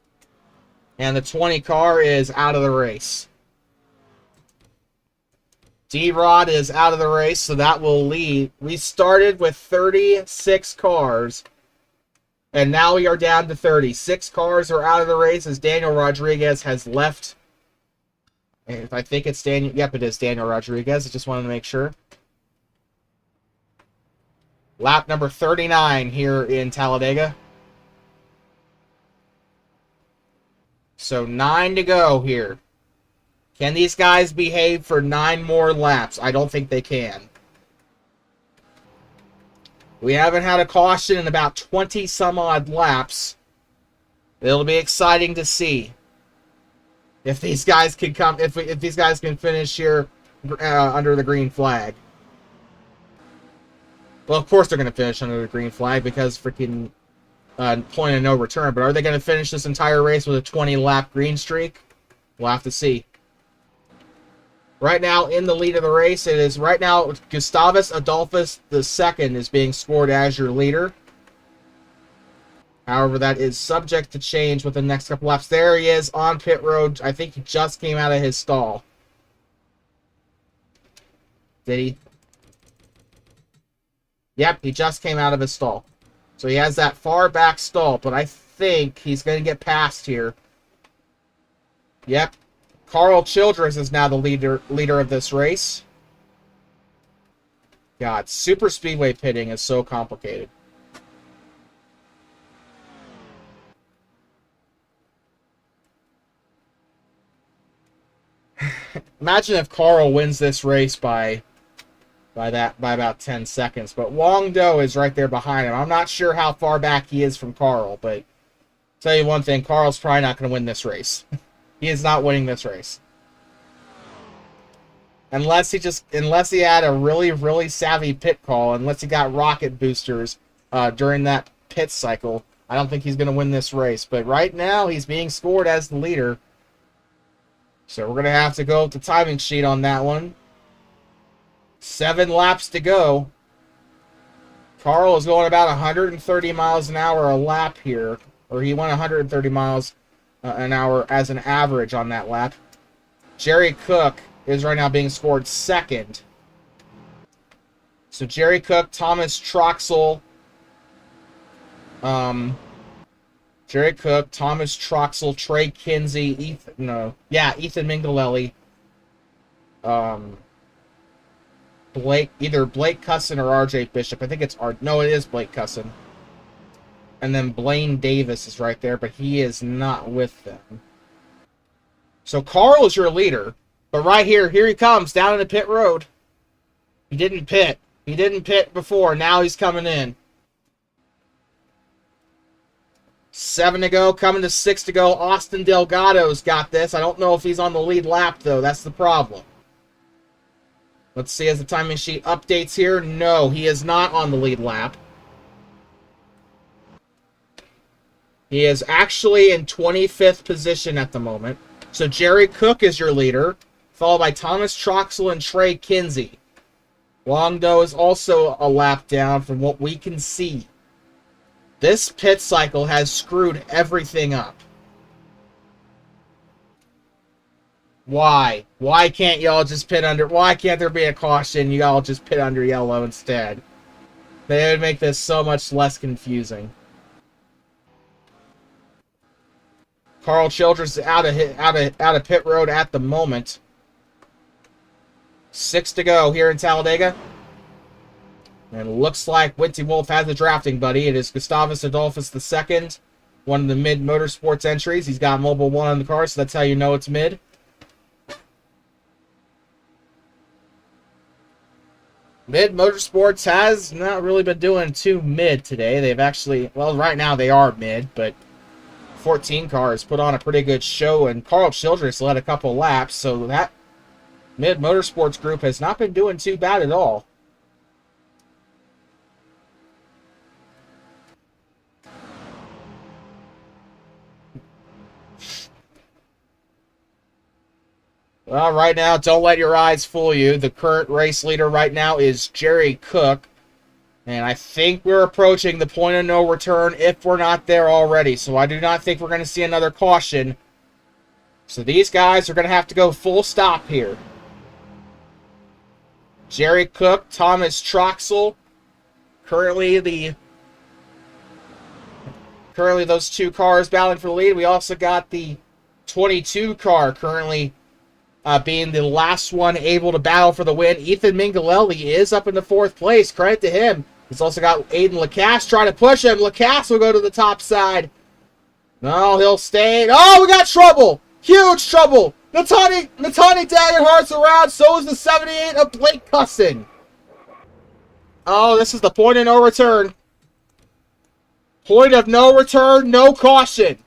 And the 20 car is out of the race. D-Rod is out of the race, so that will lead. We started with 36 cars. And now we are down to 30. 6 cars are out of the race as Daniel Rodriguez has left. If I think it's Daniel, yep, it is Daniel Rodriguez. I just wanted to make sure. Lap number 39 here in Talladega. So 9 to go here. Can these guys behave for 9 more laps? I don't think they can. We haven't had a caution in about 20 some odd laps. It'll be exciting to see if these guys can come, if these guys can finish here under the green flag. Well, of course they're going to finish under the green flag because freaking point of no return. But are they going to finish this entire race with a 20-lap green streak? We'll have to see. Right now, in the lead of the race, it is right now Gustavus Adolphus II is being scored as your leader. However, that is subject to change with the next couple laps. There he is on pit road. I think he just came out of his stall. Did he? Yep, he just came out of his stall. So he has that far back stall, but I think he's going to get past here. Yep. Carl Childress is now the leader of this race. God, super speedway pitting is so complicated. Imagine if Carl wins this race by about 10 seconds. But Wong Do is right there behind him. I'm not sure how far back he is from Carl, but I'll tell you one thing, Carl's probably not going to win this race. He is not winning this race. Unless he had a really, really savvy pit call, unless he got rocket boosters during that pit cycle, I don't think he's going to win this race. But right now, he's being scored as the leader. So we're going to have to go with the timing sheet on that one. 7 laps to go. Carl is going about 130 miles an hour a lap here. Or he went 130 miles an hour as an average on that lap. Jerry Cook is right now being scored second. So Jerry Cook, Thomas Troxel, Jerry Cook, Thomas Troxel, Trey Kinsey, Ethan Mingalelli, either Blake Cusson or RJ Bishop. I think it is Blake Cusson. And then Blaine Davis is right there, but he is not with them. So Carl is your leader, but right here he comes down in the pit road. He didn't pit. He didn't pit before. Now he's coming in. 7 to go, coming to 6 to go. Austin Delgado's got this. I don't know if he's on the lead lap, though. That's the problem. Let's see as the timing sheet updates here. No, he is not on the lead lap. He is actually in 25th position at the moment. So Jerry Cook is your leader, followed by Thomas Troxel and Trey Kinsey. Wong Do is also a lap down from what we can see. This pit cycle has screwed everything up. Why? Why can't y'all just pit under... Why can't there be a caution? Y'all just pit under yellow instead. They would make this so much less confusing. Carl Childress is out of pit road at the moment. 6 to go here in Talladega. And it looks like Winty Wolf has a drafting buddy. It is Gustavus Adolphus II, one of the mid motorsports entries. He's got Mobile 1 on the car, so that's how you know it's mid. Mid Motorsports has not really been doing too mid today. They've actually, well, right now they are mid, but 14 cars put on a pretty good show, and Carl Childress led a couple laps, so that Mid Motorsports group has not been doing too bad at all. Well, right now, don't let your eyes fool you. The current race leader right now is Jerry Cook. And I think we're approaching the point of no return if we're not there already. So I do not think we're going to see another caution. So these guys are going to have to go full stop here. Jerry Cook, Thomas Troxel. Currently those two cars battling for the lead. We also got the 22 car currently being the last one able to battle for the win. Ethan Mingalelli is up in the 4th place. Credit to him. He's also got Aiden Lacasse trying to push him. Lacasse will go to the top side. No, he'll stay. Oh, we got trouble. Huge trouble. Natani Dagenhart's around. So is the 78 of Blake Cusson. Oh, this is the point of no return. Point of no return, no caution.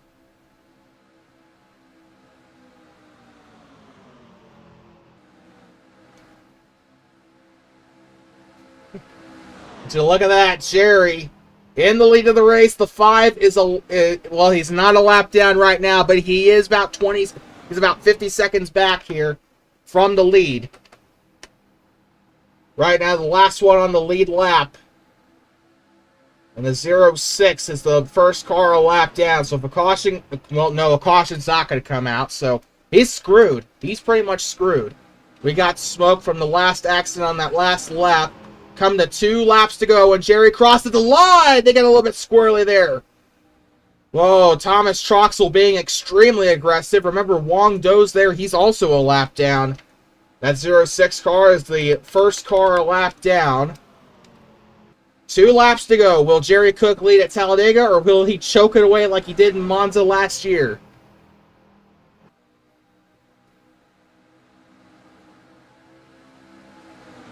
So look at that, Jerry in the lead of the race. The 5 is well, he's not a lap down right now, but he is about 20. He's about 50 seconds back here from the lead. Right now, the last one on the lead lap. And the 06 is the first car a lap down. So if a caution... Well, no, a caution's not going to come out. So he's screwed. He's pretty much screwed. We got smoke from the last accident on that last lap. Come to 2 laps to go, and Jerry crosses the line. They get a little bit squirrely there. Whoa, Thomas Troxel being extremely aggressive. Remember, Wong Do's there. He's also a lap down. That 06 car is the first car a lap down. 2 laps to go. Will Jerry Cook lead at Talladega, or will he choke it away like he did in Monza last year?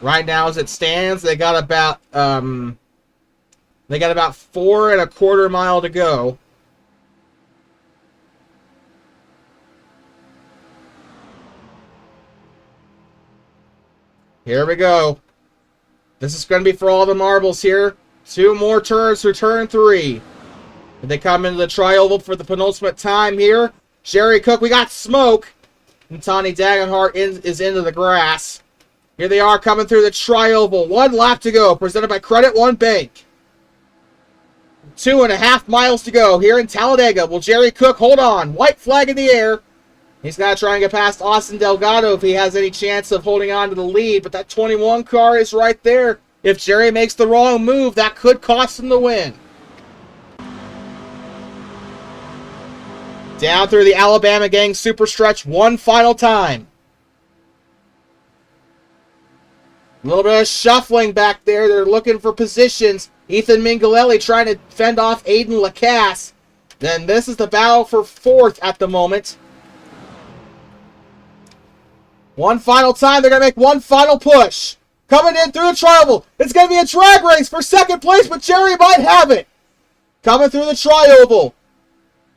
Right now, as it stands, they got about 4 1/4 mile to go. Here we go. This is going to be for all the marbles here. 2 more turns for turn 3. They come into the tri-oval for the penultimate time here. Jerry Cook, we got smoke. And Tony Dagenhart is into the grass. Here they are coming through the tri-oval. 1 lap to go, presented by Credit One Bank. 2.5 miles to go here in Talladega. Will Jerry Cook hold on? White flag in the air. He's got to try and get past Austin Delgado if he has any chance of holding on to the lead. But that 21 car is right there. If Jerry makes the wrong move, that could cost him the win. Down through the Alabama Gang super stretch one final time. A little bit of shuffling back there. They're looking for positions. Ethan Mingalelli trying to fend off Aiden Lacasse. Then this is the battle for 4th at the moment. One final time. They're going to make one final push. Coming in through the tri-oval. It's going to be a drag race for 2nd place, but Jerry might have it. Coming through the tri-oval.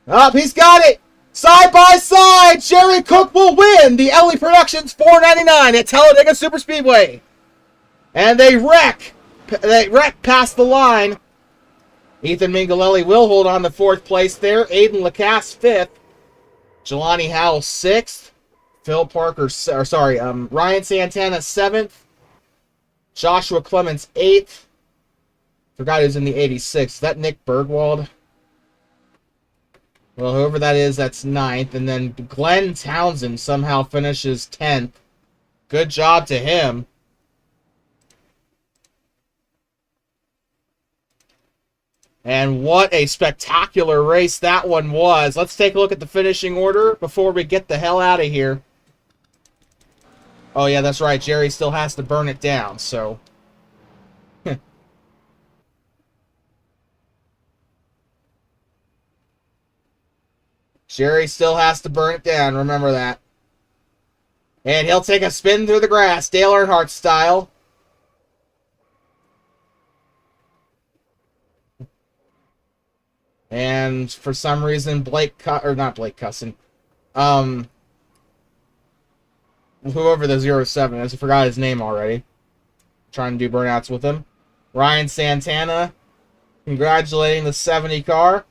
Up, he's got it. Side by side, Jerry Cook will win the Elly Productions 499 at Talladega Superspeedway. And they wreck past the line. Ethan Mingalelli will hold on to 4th place there. Aiden Lacasse 5th. Jelani Howell 6th. Ryan Santana 7th. Joshua Clements 8th. Forgot who's in the 86. Is that Nick Bergwald? Well, whoever that is, that's 9th. And then Glenn Townsend somehow finishes 10th. Good job to him. And what a spectacular race that one was. Let's take a look at the finishing order before we get the hell out of here. Oh, yeah, that's right. Jerry still has to burn it down, so... Jerry still has to burn it down. Remember that. And he'll take a spin through the grass, Dale Earnhardt style. And for some reason, whoever the 07 is, I forgot his name already. Trying to do burnouts with him. Ryan Santana, congratulating the 70 car.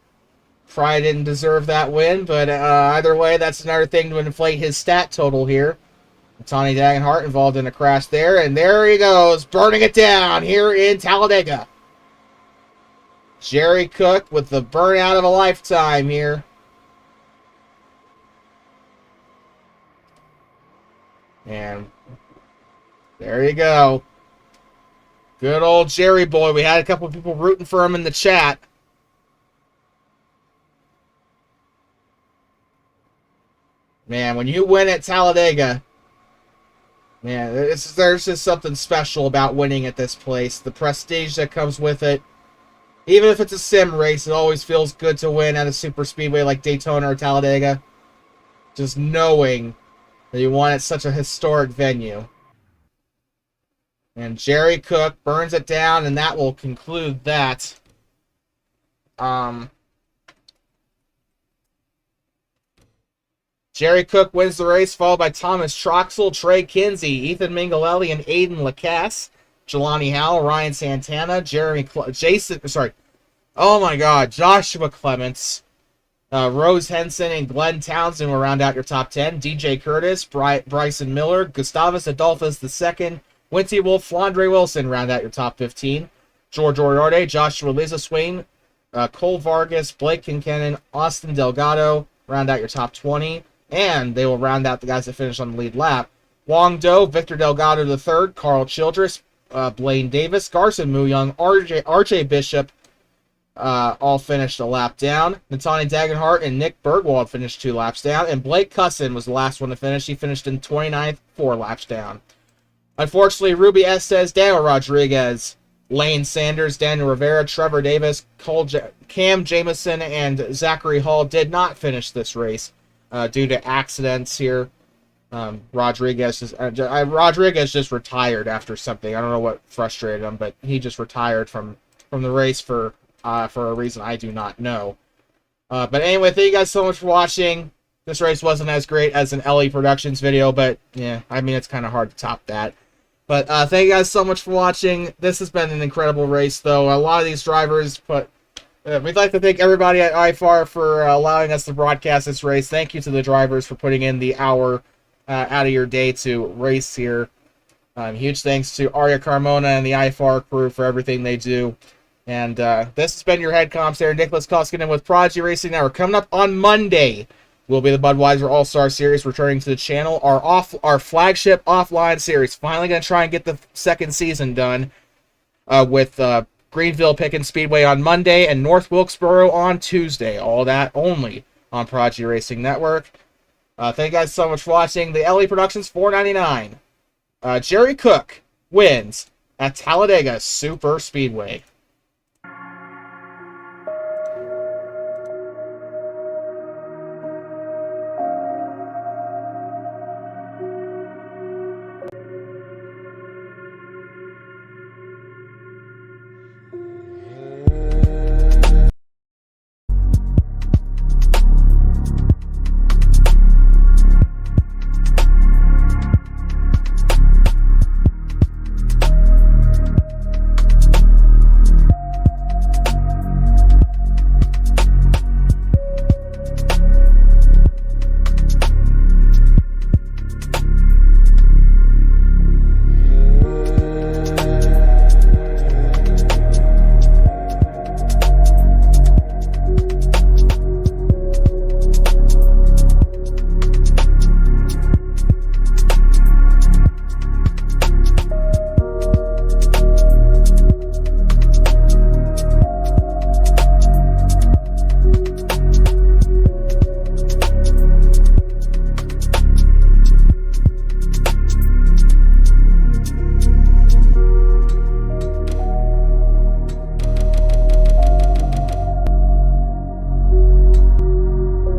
Probably didn't deserve that win, but either way, that's another thing to inflate his stat total here. Tony Dagenhart involved in a crash there, and there he goes, burning it down here in Talladega. Jerry Cook with the burnout of a lifetime here. And there you go. Good old Jerry boy. We had a couple of people rooting for him in the chat. Man, when you win at Talladega, man, there's just something special about winning at this place. The prestige that comes with it. Even if it's a sim race, it always feels good to win at a super speedway like Daytona or Talladega. Just knowing that you won at such a historic venue. And Jerry Cook burns it down, and that will conclude that. Jerry Cook wins the race, followed by Thomas Troxel, Trey Kinsey, Ethan Mingalelli, and Aiden Lacasse. Jelani Howell, Ryan Santana, Joshua Clements, Rose Henson and Glenn Townsend will round out your top 10. DJ Curtis, Bryson Miller, Gustavus Adolphus II, Winty Wolf, Flandre Wilson round out your top 15. George Oriarte, Joshua Liza Swain, Cole Vargas, Blake Kincannon, Austin Delgado round out your top 20. And they will round out the guys that finished on the lead lap. Wong Do, Victor Delgado III, Carl Childress, Blaine Davis, Garson Muyong, RJ Bishop, all finished a lap down. Natani Dagenhart and Nick Bergwald finished 2 laps down. And Blake Cusson was the last one to finish. He finished in 29th, 4 laps down. Unfortunately, Ruby Estes, Daniel Rodriguez, Lane Sanders, Daniel Rivera, Trevor Davis, Cam Jamison, and Zachary Hall did not finish this race due to accidents here. Rodriguez just retired after something. I don't know what frustrated him, but he just retired from the race for a reason I do not know. But anyway, thank you guys so much for watching. This race wasn't as great as an Elly Productions video, but yeah, I mean, it's kind of hard to top that. But thank you guys so much for watching. This has been an incredible race, though. A lot of these drivers, but we'd like to thank everybody at IFAR for allowing us to broadcast this race. Thank you to the drivers for putting in the hour out of your day to race here. Huge thanks to Arya Carmona and the IFAR crew for everything they do. And this has been your head comps there, Nicholas Koskinen with Prodigy Racing Network. Coming up on Monday will be the Budweiser All-Star Series returning to the channel. Our flagship offline series. Finally going to try and get the second season done with Greenville Pickens Speedway on Monday and North Wilkesboro on Tuesday. All that only on Prodigy Racing Network. Thank you guys so much for watching. The Elly Productions $4.99. Jerry Cook wins at Talladega Super Speedway.